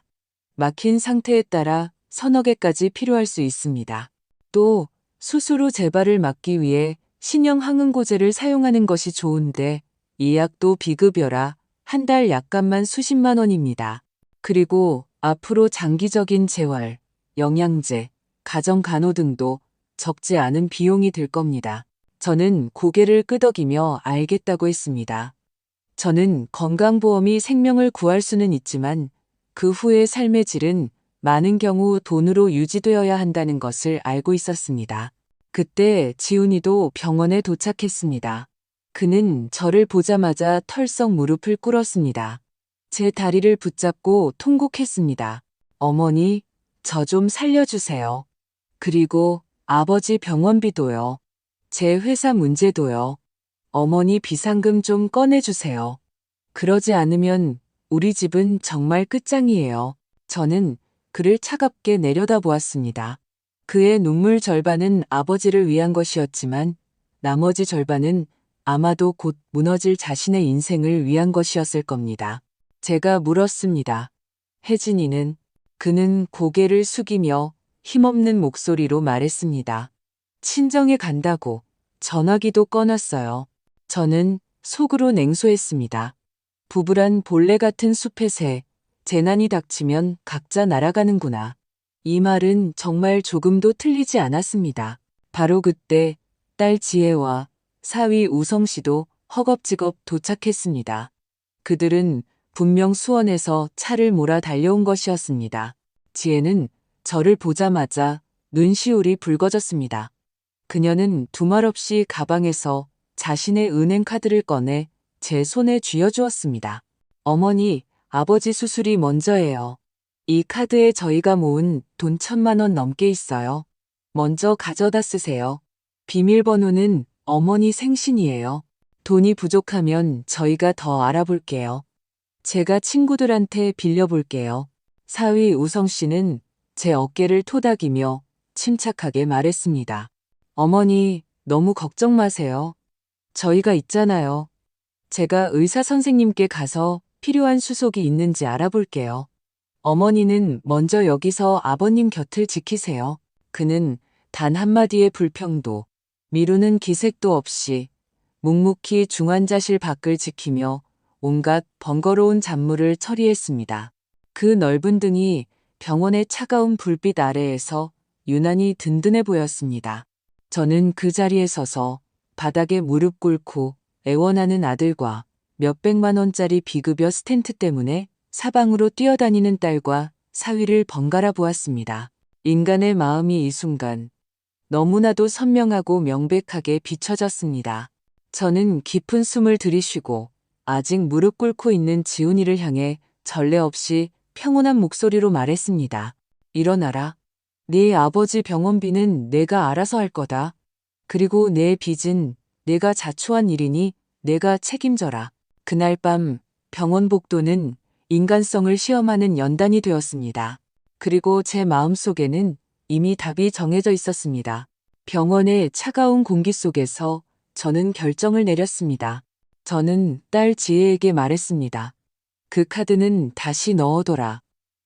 막힌 상태에 따라 서너 개까지 필요할 수 있습니다. 또 수술 후 재발을 막기 위해 신형 항응고제를 사용하는 것이 좋은데 이 약도 비급여라 한 달 약값만 수십만 원입니다. 그리고 앞으로 장기적인 재활, 영양제, 가정간호 등도 적지 않은 비용이 들 겁니다. 저는 고개를 끄덕이며 알겠다고 했습니다. 저는 건강보험이 생명을 구할 수는 있지만 그 후의 삶의 질은 많은 경우 돈으로 유지되어야 한다는 것을 알고 있었습니다. 그때 지훈이도 병원에 도착했습니다. 그는 저를 보자마자 털썩 무릎을 꿇었습니다. 제 다리를 붙잡고 통곡했습니다. 어머니, 저 좀 살려주세요. 그리고 아버지 병원비도요. 제 회사 문제도요. 어머니 비상금 좀 꺼내주세요. 그러지 않으면 우리 집은 정말 끝장이에요. 저는 그를 차갑게 내려다보았습니다. 그의 눈물 절반은 아버지를 위한 것이었지만 나머지 절반은 아마도 곧 무너질 자신의 인생을 위한 것이었을 겁니다. 제가 물었습니다. 혜진이는? 그는 고개를 숙이며 힘없는 목소리로 말했습니다. 친정에 간다고 전화기도 꺼놨어요. 저는 속으로 냉소했습니다. 부부란 벌레 같은 숲의 새, 재난이 닥치면 각자 날아가는구나. 이 말은 정말 조금도 틀리지 않았습니다. 바로 그때 딸 지혜와 사위 우성 씨도 허겁지겁 도착했습니다. 그들은 분명 수원에서 차를 몰아 달려온 것이었습니다. 지혜는 저를 보자마자 눈시울이 붉어졌습니다. 그녀는 두말 없이 가방에서 자신의 은행카드를 꺼내 제 손에 쥐어주었습니다. 어머니, 아버지 수술이 먼저예요. 이 카드에 저희가 모은 돈 1,000만 원 넘게 있어요. 먼저 가져다 쓰세요. 비밀번호는 어머니 생신이에요. 돈이 부족하면 저희가 더 알아볼게요. 제가 친구들한테 빌려볼게요. 사위 우성 씨는 제 어깨를 토닥이며 침착하게 말했습니다. 어머니, 너무 걱정 마세요. 저희가 있잖아요. 제가 의사 선생님께 가서 필요한 수속이 있는지 알아볼게요. 어머니는 먼저 여기서 아버님 곁을 지키세요. 그는 단 한마디의 불평도, 미루는 기색도 없이 묵묵히 중환자실 밖을 지키며 온갖 번거로운 잡무를 처리했습니다. 그 넓은 등이 병원의 차가운 불빛 아래에서 유난히 든든해 보였습니다. 저는 그 자리에 서서 바닥에 무릎 꿇고 애원하는 아들과 몇백만 원짜리 비급여 스텐트 때문에 사방으로 뛰어다니는 딸과 사위를 번갈아 보았습니다. 인간의 마음이 이 순간 너무나도 선명하고 명백하게 비춰졌습니다. 저는 깊은 숨을 들이쉬고 아직 무릎 꿇고 있는 지훈이를 향해 전례 없이 평온한 목소리로 말했습니다. 일어나라. 네 아버지 병원비는 내가 알아서 할 거다. 그리고 내 빚은 내가 자초한 일이니 내가 책임져라. 그날 밤 병원 복도는 인간성을 시험하는 연단이 되었습니다. 그리고 제 마음속에는 이미 답이 정해져 있었습니다. 병원의 차가운 공기 속에서 저는 결정을 내렸습니다. 저는 딸 지혜에게 말했습니다. 그 카드는 다시 넣어둬라.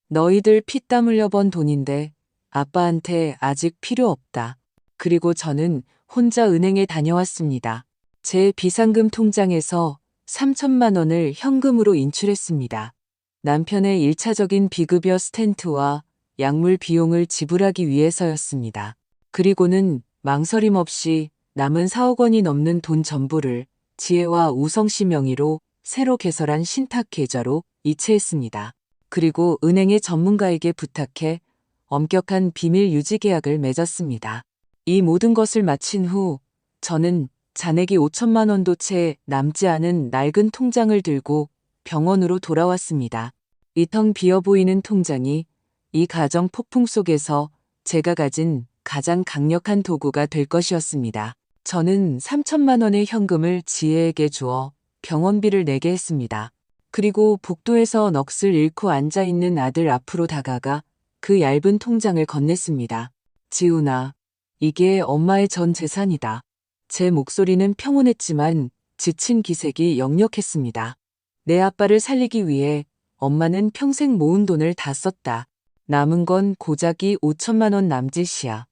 너희들 피땀 흘려 번 돈인데 아빠한테 아직 필요 없다. 그리고 저는 혼자 은행에 다녀왔습니다. 제 비상금 통장에서 3,000만 원을 현금으로 인출했습니다. 남편의 1차적인 비급여 스텐트와 약물 비용을 지불하기 위해서였습니다. 그리고는 망설임 없이 남은 4억 원이 넘는 돈 전부를 지혜와 우성 씨 명의로 새로 개설한 신탁 계좌로 이체했습니다. 그리고 은행의 전문가에게 부탁해 엄격한 비밀 유지 계약을 맺었습니다. 이 모든 것을 마친 후 저는 잔액이 5천만 원도 채 남지 않은 낡은 통장을 들고 병원으로 돌아왔습니다. 이 텅 비어 보이는 통장이 이 가정 폭풍 속에서 제가 가진 가장 강력한 도구가 될 것이었습니다. 저는 3천만 원의 현금을 지혜에게 주어 병원비를 내게 했습니다. 그리고 복도에서 넋을 잃고 앉아있는 아들 앞으로 다가가 그 얇은 통장을 건넸습니다. 지훈아, 이게 엄마의 전 재산이다. 제 목소리는 평온했지만 지친 기색이 역력했습니다. 내 아빠를 살리기 위해 엄마는 평생 모은 돈을 다 썼다. 남은 건 고작이 5천만 원 남짓이야.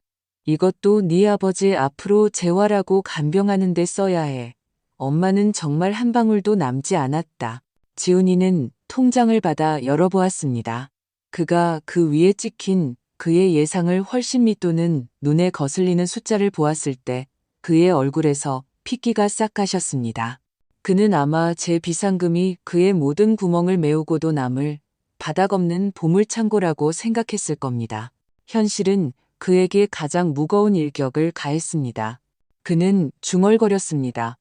이것도 네 아버지 앞으로 재활하고 간병하는 데 써야 해. 엄마는 정말 한 방울도 남지 않았다. 지훈이는 통장을 받아 열어보았습니다. 그가 그 위에 찍힌 그의 예상을 훨씬 밑도는 눈에 거슬리는 숫자를 보았을 때 그의 얼굴에서 핏기가 싹 가셨습니다. 그는 아마 제 비상금이 그의 모든 구멍을 메우고도 남을 바닥 없는 보물창고라고 생각했을 겁니다. 현실은 그에게 가장 무거운 일격을 가했습니다. 그는 중얼거렸습니다.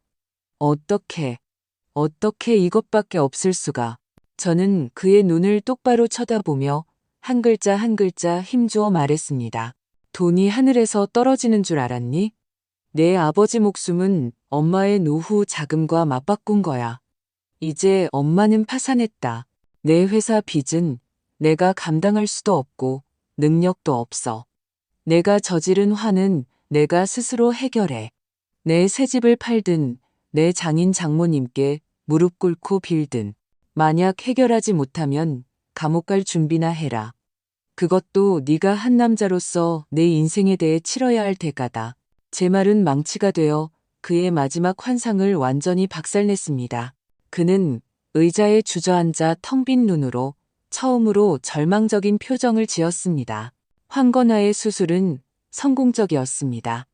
어떻게 이것밖에 없을 수가. 저는 그의 눈을 똑바로 쳐다보며 한 글자 한 글자 힘주어 말했습니다. 돈이 하늘에서 떨어지는 줄 알았니? 내 아버지 목숨은 엄마의 노후 자금과 맞바꾼 거야. 이제 엄마는 파산했다. 내 회사 빚은 내가 감당할 수도 없고 능력도 없어. 내가 저지른 화는 내가 스스로 해결해. 내 새 집을 팔든 내 장인 장모님께 무릎 꿇고 빌든 만약 해결하지 못하면 감옥 갈 준비나 해라. 그것도 네가 한 남자로서 내 인생에 대해 치러야 할 대가다. 제 말은 망치가 되어 그의 마지막 환상을 완전히 박살냈습니다. 그는 의자에 주저앉아 텅 빈 눈으로 처음으로 절망적인 표정을 지었습니다. 황건화의 수술은 성공적이었습니다.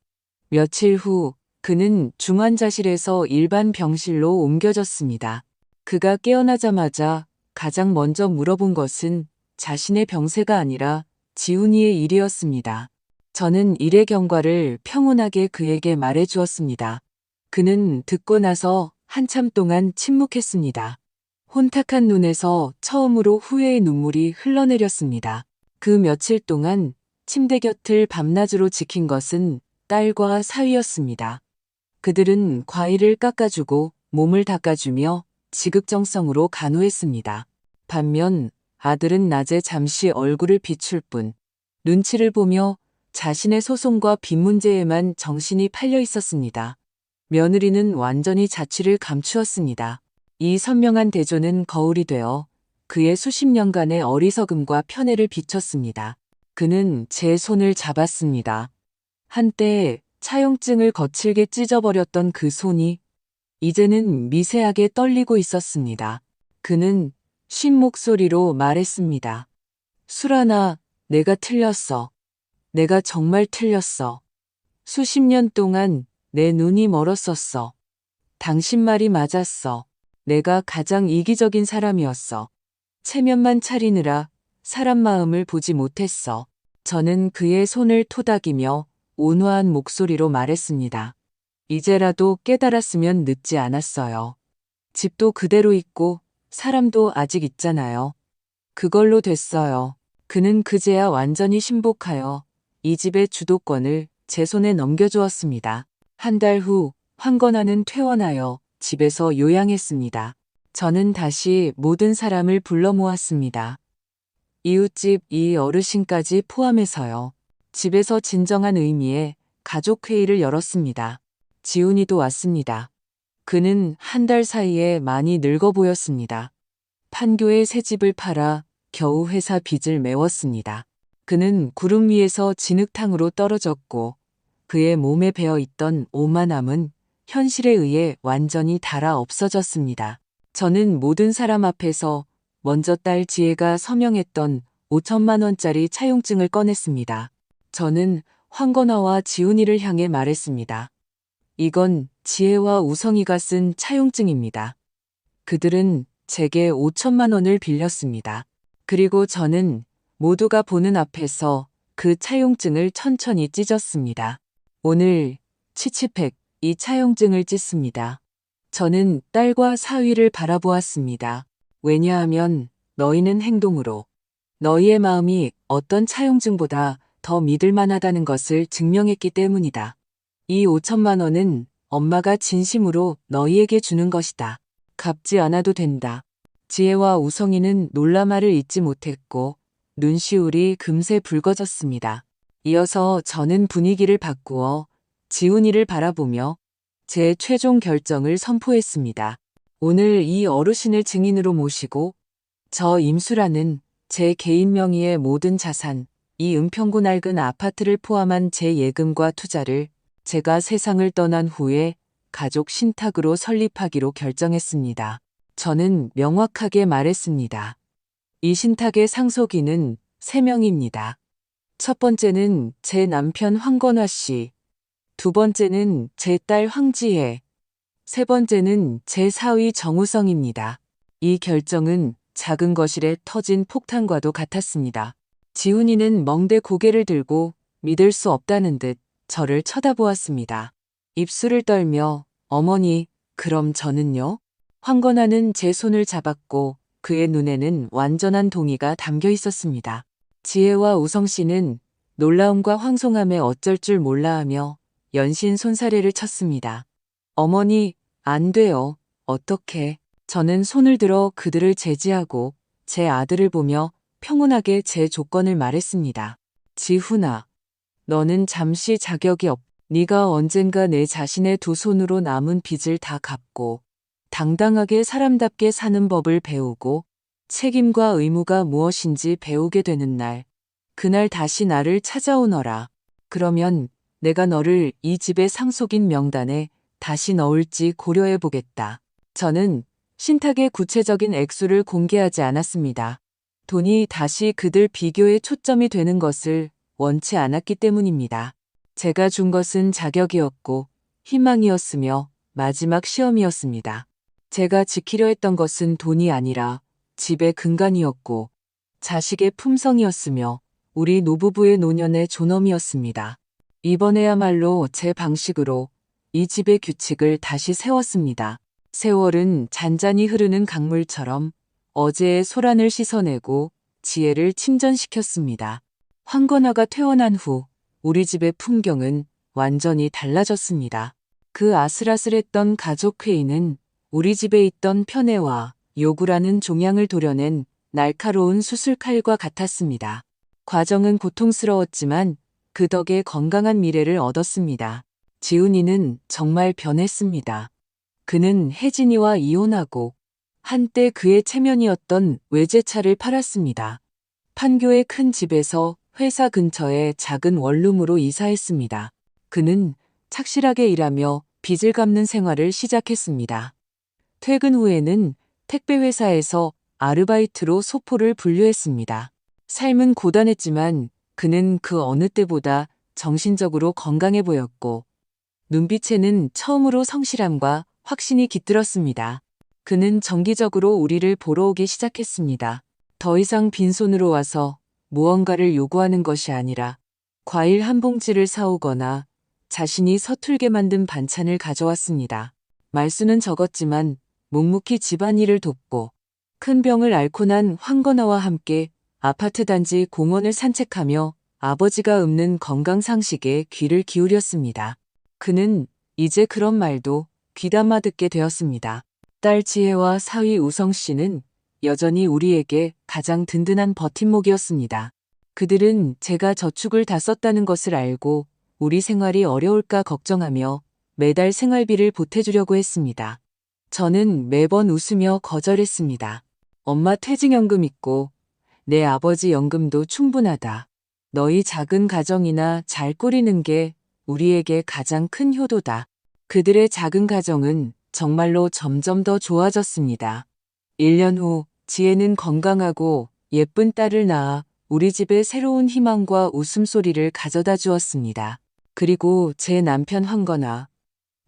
며칠 후 그는 중환자실에서 일반 병실로 옮겨졌습니다. 그가 깨어나자마자 가장 먼저 물어본 것은 자신의 병세가 아니라 지훈이의 일이었습니다. 저는 일의 경과를 평온하게 그에게 말해주었습니다. 그는 듣고 나서 한참 동안 침묵했습니다. 혼탁한 눈에서 처음으로 후회의 눈물이 흘러내렸습니다. 그 며칠 동안 침대 곁을 밤낮으로 지킨 것은 딸과 사위였습니다. 그들은 과일을 깎아주고 몸을 닦아주며 지극정성으로 간호했습니다. 반면 아들은 낮에 잠시 얼굴을 비출 뿐 눈치를 보며 자신의 소송과 빚 문제에만 정신이 팔려 있었습니다. 며느리는 완전히 자취를 감추었습니다. 이 선명한 대조는 거울이 되어 그의 수십 년간의 어리석음과 편애를 비췄습니다. 그는 제 손을 잡았습니다. 한때 차용증을 거칠게 찢어버렸던 그 손이 이제는 미세하게 떨리고 있었습니다. 그는 쉰 목소리로 말했습니다. 수란아, 내가 틀렸어. 내가 정말 틀렸어. 수십 년 동안 내 눈이 멀었었어. 당신 말이 맞았어. 내가 가장 이기적인 사람이었어. 체면만 차리느라 사람 마음을 보지 못했어. 저는 그의 손을 토닥이며 온화한 목소리로 말했습니다. 이제라도 깨달았으면 늦지 않았어요. 집도 그대로 있고 사람도 아직 있잖아요. 그걸로 됐어요. 그는 그제야 완전히 신복하여 이 집의 주도권을 제 손에 넘겨주었습니다. 한 달 후 황건화는 퇴원하여 집에서 요양했습니다. 저는 다시 모든 사람을 불러 모았습니다. 이웃집 이 어르신까지 포함해서요. 집에서 진정한 의미의 가족회의를 열었습니다. 지훈이도 왔습니다. 그는 한 달 사이에 많이 늙어 보였습니다. 판교의 새 집을 팔아 겨우 회사 빚을 메웠습니다. 그는 구름 위에서 진흙탕으로 떨어졌고 그의 몸에 배어 있던 오만함은 현실에 의해 완전히 닳아 없어졌습니다. 저는 모든 사람 앞에서 먼저 딸 지혜가 서명했던 5천만 원짜리 차용증을 꺼냈습니다. 저는 황건화와 지훈이를 향해 말했습니다. 이건 지혜와 우성이가 쓴 차용증입니다. 그들은 제게 5천만 원을 빌렸습니다. 그리고 저는 모두가 보는 앞에서 그 차용증을 천천히 찢었습니다. 오늘 치치팩 이 차용증을 찢습니다. 저는 딸과 사위를 바라보았습니다. 왜냐하면 너희는 행동으로 너희의 마음이 어떤 차용증보다 더 믿을 만하다는 것을 증명했기 때문이다. 이 5천만 원은 엄마가 진심으로 너희에게 주는 것이다. 갚지 않아도 된다. 지혜와 우성이는 놀라마를 잊지 못했고 눈시울이 금세 붉어졌습니다. 이어서 저는 분위기를 바꾸어 지훈이를 바라보며 제 최종 결정을 선포했습니다. 오늘 이 어르신을 증인으로 모시고 저 임수라는 제 개인 명의의 모든 자산, 이 은평구 낡은 아파트를 포함한 제 예금과 투자를 제가 세상을 떠난 후에 가족 신탁으로 설립하기로 결정했습니다. 저는 명확하게 말했습니다. 이 신탁의 상속인은 3명입니다. 첫 번째는 제 남편 황건화 씨, 두 번째는 제 딸 황지혜, 세 번째는 제 사위 정우성입니다. 이 결정은 작은 거실에 터진 폭탄과도 같았습니다. 지훈이는 멍대 고개를 들고 믿을 수 없다는 듯 저를 쳐다보았습니다. 입술을 떨며 어머니, 그럼 저는요? 황건아는 제 손을 잡았고 그의 눈에는 완전한 동의가 담겨 있었습니다. 지혜와 우성 씨는 놀라움과 황송함에 어쩔 줄 몰라 하며 연신 손사래를 쳤습니다. 어머니, 안 돼요. 어떡해. 저는 손을 들어 그들을 제지하고 제 아들을 보며 평온하게 제 조건을 말했습니다. 지훈아, 너는 잠시 자격이 없. 네가 언젠가 내 자신의 두 손으로 남은 빚을 다 갚고 당당하게 사람답게 사는 법을 배우고 책임과 의무가 무엇인지 배우게 되는 날, 그날 다시 나를 찾아오너라. 그러면 내가 너를 이 집의 상속인 명단에 다시 넣을지 고려해 보겠다. 저는 신탁의 구체적인 액수를 공개하지 않았습니다. 돈이 다시 그들 비교에 초점이 되는 것을 원치 않았기 때문입니다. 제가 준 것은 자격이었고 희망이었으며 마지막 시험이었습니다. 제가 지키려 했던 것은 돈이 아니라 집의 근간이었고 자식의 품성이었으며 우리 노부부의 노년의 존엄이었습니다. 이번에야말로 제 방식으로 이 집의 규칙을 다시 세웠습니다. 세월은 잔잔히 흐르는 강물처럼 어제의 소란을 씻어내고 지혜를 침전시켰습니다. 황건아가 퇴원한 후 우리 집의 풍경은 완전히 달라졌습니다. 그 아슬아슬했던 가족회의는 우리 집에 있던 편애와 요구라는 종양을 도려낸 날카로운 수술칼과 같았습니다. 과정은 고통스러웠지만 그 덕에 건강한 미래를 얻었습니다. 지훈이는 정말 변했습니다. 그는 혜진이와 이혼하고 한때 그의 체면이었던 외제차를 팔았습니다. 판교의 큰 집에서 회사 근처의 작은 원룸으로 이사했습니다. 그는 착실하게 일하며 빚을 갚는 생활을 시작했습니다. 퇴근 후에는 택배회사에서 아르바이트로 소포를 분류했습니다. 삶은 고단했지만 그는 그 어느 때보다 정신적으로 건강해 보였고 눈빛에는 처음으로 성실함과 확신이 깃들었습니다. 그는 정기적으로 우리를 보러 오기 시작했습니다. 더 이상 빈손으로 와서 무언가를 요구하는 것이 아니라 과일 한 봉지를 사오거나 자신이 서툴게 만든 반찬을 가져왔습니다. 말수는 적었지만 묵묵히 집안일을 돕고 큰 병을 앓고 난 황건아와 함께 아파트 단지 공원을 산책하며 아버지가 읊는 건강 상식에 귀를 기울였습니다. 그는 이제 그런 말도 귀담아 듣게 되었습니다. 딸 지혜와 사위 우성 씨는 여전히 우리에게 가장 든든한 버팀목이었습니다. 그들은 제가 저축을 다 썼다는 것을 알고 우리 생활이 어려울까 걱정하며 매달 생활비를 보태주려고 했습니다. 저는 매번 웃으며 거절했습니다. 엄마 퇴직연금 있고 내 아버지 연금도 충분하다. 너희 작은 가정이나 잘 꾸리는 게 우리에게 가장 큰 효도다. 그들의 작은 가정은 정말로 점점 더 좋아졌습니다. 1년 후 지혜는 건강하고 예쁜 딸을 낳아 우리 집에 새로운 희망과 웃음소리를 가져다 주었습니다. 그리고 제 남편 황건아.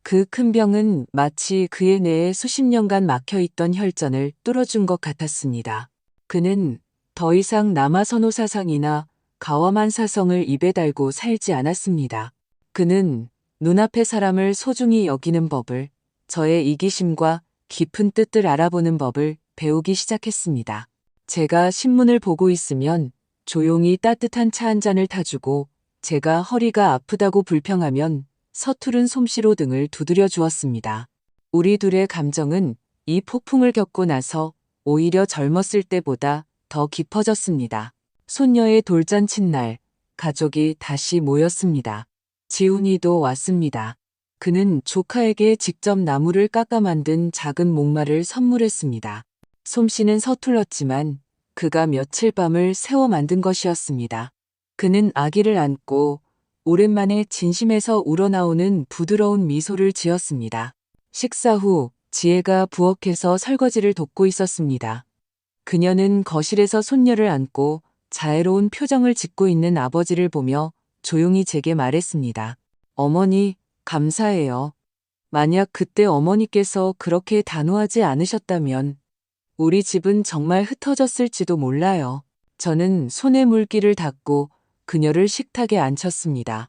그 큰 병은 마치 그의 뇌에 수십 년간 막혀있던 혈전을 뚫어준 것 같았습니다. 그는 더 이상 남아선호 사상이나 가와만 사성을 입에 달고 살지 않았습니다. 그는 눈앞의 사람을 소중히 여기는 법을, 저의 이기심과 깊은 뜻을 알아보는 법을 배우기 시작했습니다. 제가 신문을 보고 있으면 조용히 따뜻한 차 한 잔을 타주고 제가 허리가 아프다고 불평하면 서투른 솜씨로 등을 두드려 주었습니다. 우리 둘의 감정은 이 폭풍을 겪고 나서 오히려 젊었을 때보다 더 깊어졌습니다. 손녀의 돌잔칫날, 가족이 다시 모였습니다. 지훈이도 왔습니다. 그는 조카에게 직접 나무를 깎아 만든 작은 목마를 선물했습니다. 솜씨는 서툴렀지만 그가 며칠 밤을 새워 만든 것이었습니다. 그는 아기를 안고 오랜만에 진심에서 우러나오는 부드러운 미소를 지었습니다. 식사 후 지혜가 부엌에서 설거지를 돕고 있었습니다. 그녀는 거실에서 손녀를 안고 자애로운 표정을 짓고 있는 아버지를 보며 조용히 제게 말했습니다. 어머니, 감사해요. 만약 그때 어머니께서 그렇게 단호하지 않으셨다면 우리 집은 정말 흩어졌을지도 몰라요. 저는 손에 물기를 닦고 그녀를 식탁에 앉혔습니다.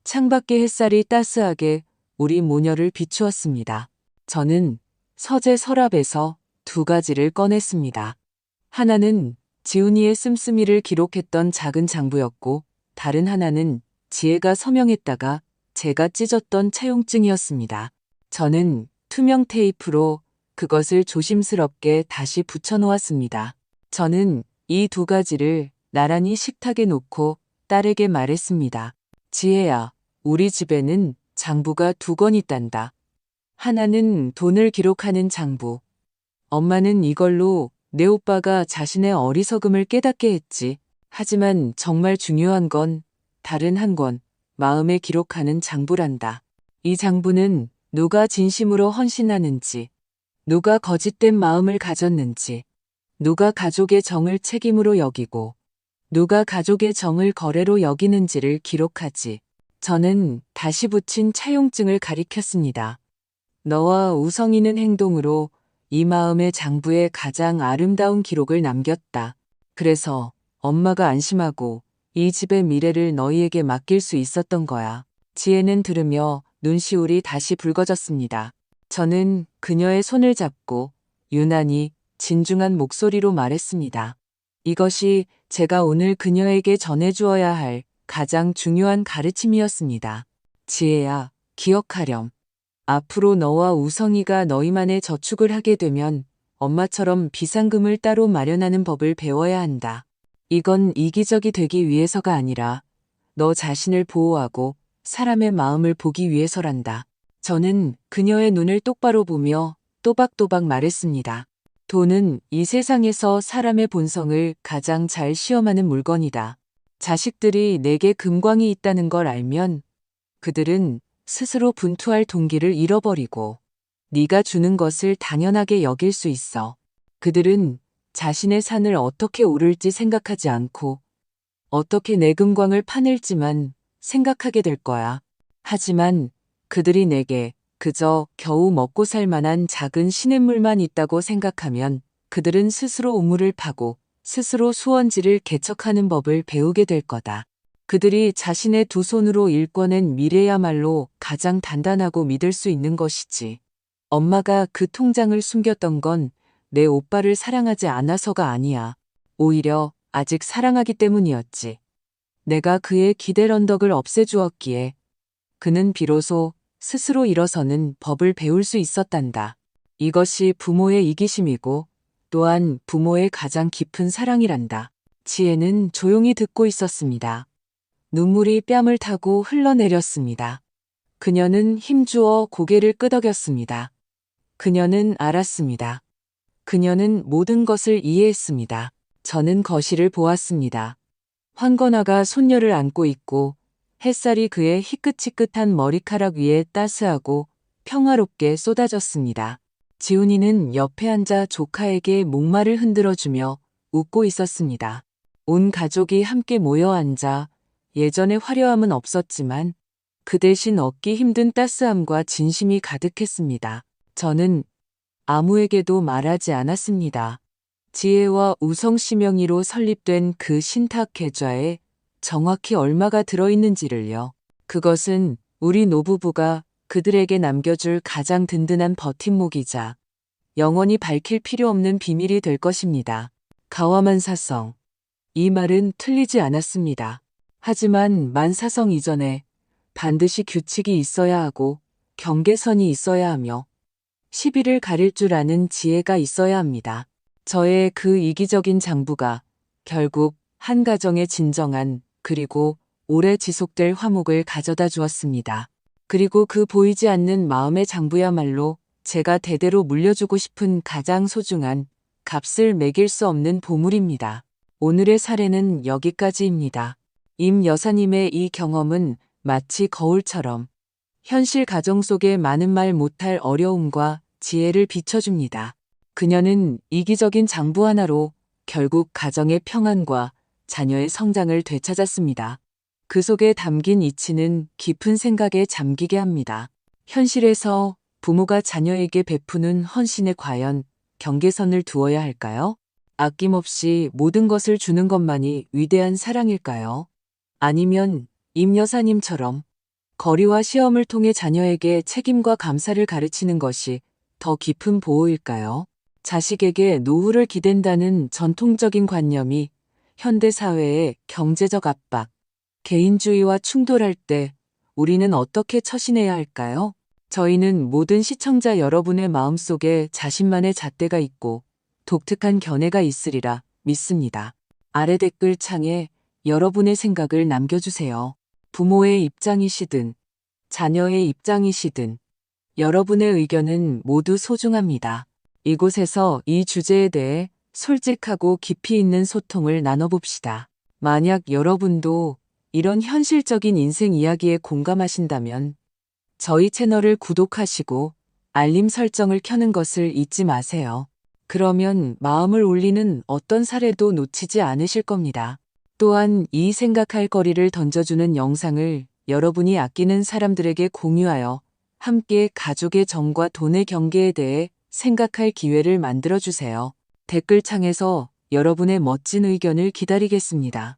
창밖의 햇살이 따스하게 우리 모녀를 비추었습니다. 저는 서재 서랍에서 두 가지를 꺼냈습니다. 하나는 지훈이의 씀씀이를 기록했던 작은 장부였고 다른 하나는 지혜가 서명했다가 제가 찢었던 차용증이었습니다. 저는 투명 테이프로 그것을 조심스럽게 다시 붙여놓았습니다. 저는 이 두 가지를 나란히 식탁에 놓고 딸에게 말했습니다. 지혜야, 우리 집에는 장부가 두 권 있단다. 하나는 돈을 기록하는 장부. 엄마는 이걸로 내 오빠가 자신의 어리석음을 깨닫게 했지. 하지만 정말 중요한 건 다른 한 권, 마음에 기록하는 장부란다. 이 장부는 누가 진심으로 헌신하는지, 누가 거짓된 마음을 가졌는지, 누가 가족의 정을 책임으로 여기고, 누가 가족의 정을 거래로 여기는지를 기록하지. 저는 다시 붙인 차용증을 가리켰습니다. 너와 우성이는 행동으로 이 마음의 장부에 가장 아름다운 기록을 남겼다. 그래서 엄마가 안심하고 이 집의 미래를 너희에게 맡길 수 있었던 거야. 지혜는 들으며 눈시울이 다시 붉어졌습니다. 저는 그녀의 손을 잡고 유난히 진중한 목소리로 말했습니다. 이것이 제가 오늘 그녀에게 전해주어야 할 가장 중요한 가르침이었습니다. 지혜야, 기억하렴. 앞으로 너와 우성이가 너희만의 저축을 하게 되면 엄마처럼 비상금을 따로 마련하는 법을 배워야 한다. 이건 이기적이 되기 위해서가 아니라 너 자신을 보호하고 사람의 마음을 보기 위해서란다. 저는 그녀의 눈을 똑바로 보며 또박또박 말했습니다. 돈은 이 세상에서 사람의 본성을 가장 잘 시험하는 물건이다. 자식들이 내게 금광이 있다는 걸 알면 그들은 스스로 분투할 동기를 잃어버리고 네가 주는 것을 당연하게 여길 수 있어. 그들은 자신의 산을 어떻게 오를지 생각하지 않고 어떻게 내 금광을 파낼지만 생각하게 될 거야. 하지만 그들이 내게 그저 겨우 먹고 살 만한 작은 시냇물만 있다고 생각하면 그들은 스스로 우물을 파고 스스로 수원지를 개척하는 법을 배우게 될 거다. 그들이 자신의 두 손으로 일궈낸 미래야말로 가장 단단하고 믿을 수 있는 것이지. 엄마가 그 통장을 숨겼던 건 내 오빠를 사랑하지 않아서가 아니야. 오히려 아직 사랑하기 때문이었지. 내가 그의 기댈 언덕을 없애주었기에 그는 비로소 스스로 일어서는 법을 배울 수 있었단다. 이것이 부모의 이기심이고 또한 부모의 가장 깊은 사랑이란다. 지혜는 조용히 듣고 있었습니다. 눈물이 뺨을 타고 흘러내렸습니다. 그녀는 힘주어 고개를 끄덕였습니다. 그녀는 알았습니다. 그녀는 모든 것을 이해했습니다. 저는 거실을 보았습니다. 황건아가 손녀를 안고 있고 햇살이 그의 희끗희끗한 머리카락 위에 따스하고 평화롭게 쏟아졌습니다. 지훈이는 옆에 앉아 조카에게 목마를 흔들어주며 웃고 있었습니다. 온 가족이 함께 모여 앉아 예전의 화려함은 없었지만 그 대신 얻기 힘든 따스함과 진심이 가득했습니다. 저는 아무에게도 말하지 않았습니다. 지혜와 우성 씨 명의로 설립된 그 신탁 계좌에 정확히 얼마가 들어있는지를요. 그것은 우리 노부부가 그들에게 남겨줄 가장 든든한 버팀목이자 영원히 밝힐 필요 없는 비밀이 될 것입니다. 가와만사성. 이 말은 틀리지 않았습니다. 하지만 만사성 이전에 반드시 규칙이 있어야 하고 경계선이 있어야 하며 시비를 가릴 줄 아는 지혜가 있어야 합니다. 저의 그 이기적인 장부가 결국 한 가정의 진정한 그리고 오래 지속될 화목을 가져다 주었습니다. 그리고 그 보이지 않는 마음의 장부야말로 제가 대대로 물려주고 싶은 가장 소중한 값을 매길 수 없는 보물입니다. 오늘의 사례는 여기까지입니다. 임 여사님의 이 경험은 마치 거울처럼 현실 가정 속에 많은 말 못할 어려움과 지혜를 비춰줍니다. 그녀는 이기적인 장부 하나로 결국 가정의 평안과 자녀의 성장을 되찾았습니다. 그 속에 담긴 이치는 깊은 생각에 잠기게 합니다. 현실에서 부모가 자녀에게 베푸는 헌신에 과연 경계선을 두어야 할까요? 아낌없이 모든 것을 주는 것만이 위대한 사랑일까요? 아니면 임 여사님처럼 거리와 시험을 통해 자녀에게 책임과 감사를 가르치는 것이 더 깊은 보호일까요? 자식에게 노후를 기댄다는 전통적인 관념이 현대 사회의 경제적 압박, 개인주의와 충돌할 때 우리는 어떻게 처신해야 할까요? 저희는 모든 시청자 여러분의 마음속에 자신만의 잣대가 있고 독특한 견해가 있으리라 믿습니다. 아래 댓글 창에 여러분의 생각을 남겨주세요. 부모의 입장이시든 자녀의 입장이시든 여러분의 의견은 모두 소중합니다. 이곳에서 이 주제에 대해 솔직하고 깊이 있는 소통을 나눠봅시다. 만약 여러분도 이런 현실적인 인생 이야기에 공감하신다면 저희 채널을 구독하시고 알림 설정을 켜는 것을 잊지 마세요. 그러면 마음을 울리는 어떤 사례도 놓치지 않으실 겁니다. 또한 이 생각할 거리를 던져주는 영상을 여러분이 아끼는 사람들에게 공유하여 함께 가족의 정과 돈의 경계에 대해 생각할 기회를 만들어주세요. 댓글창에서 여러분의 멋진 의견을 기다리겠습니다.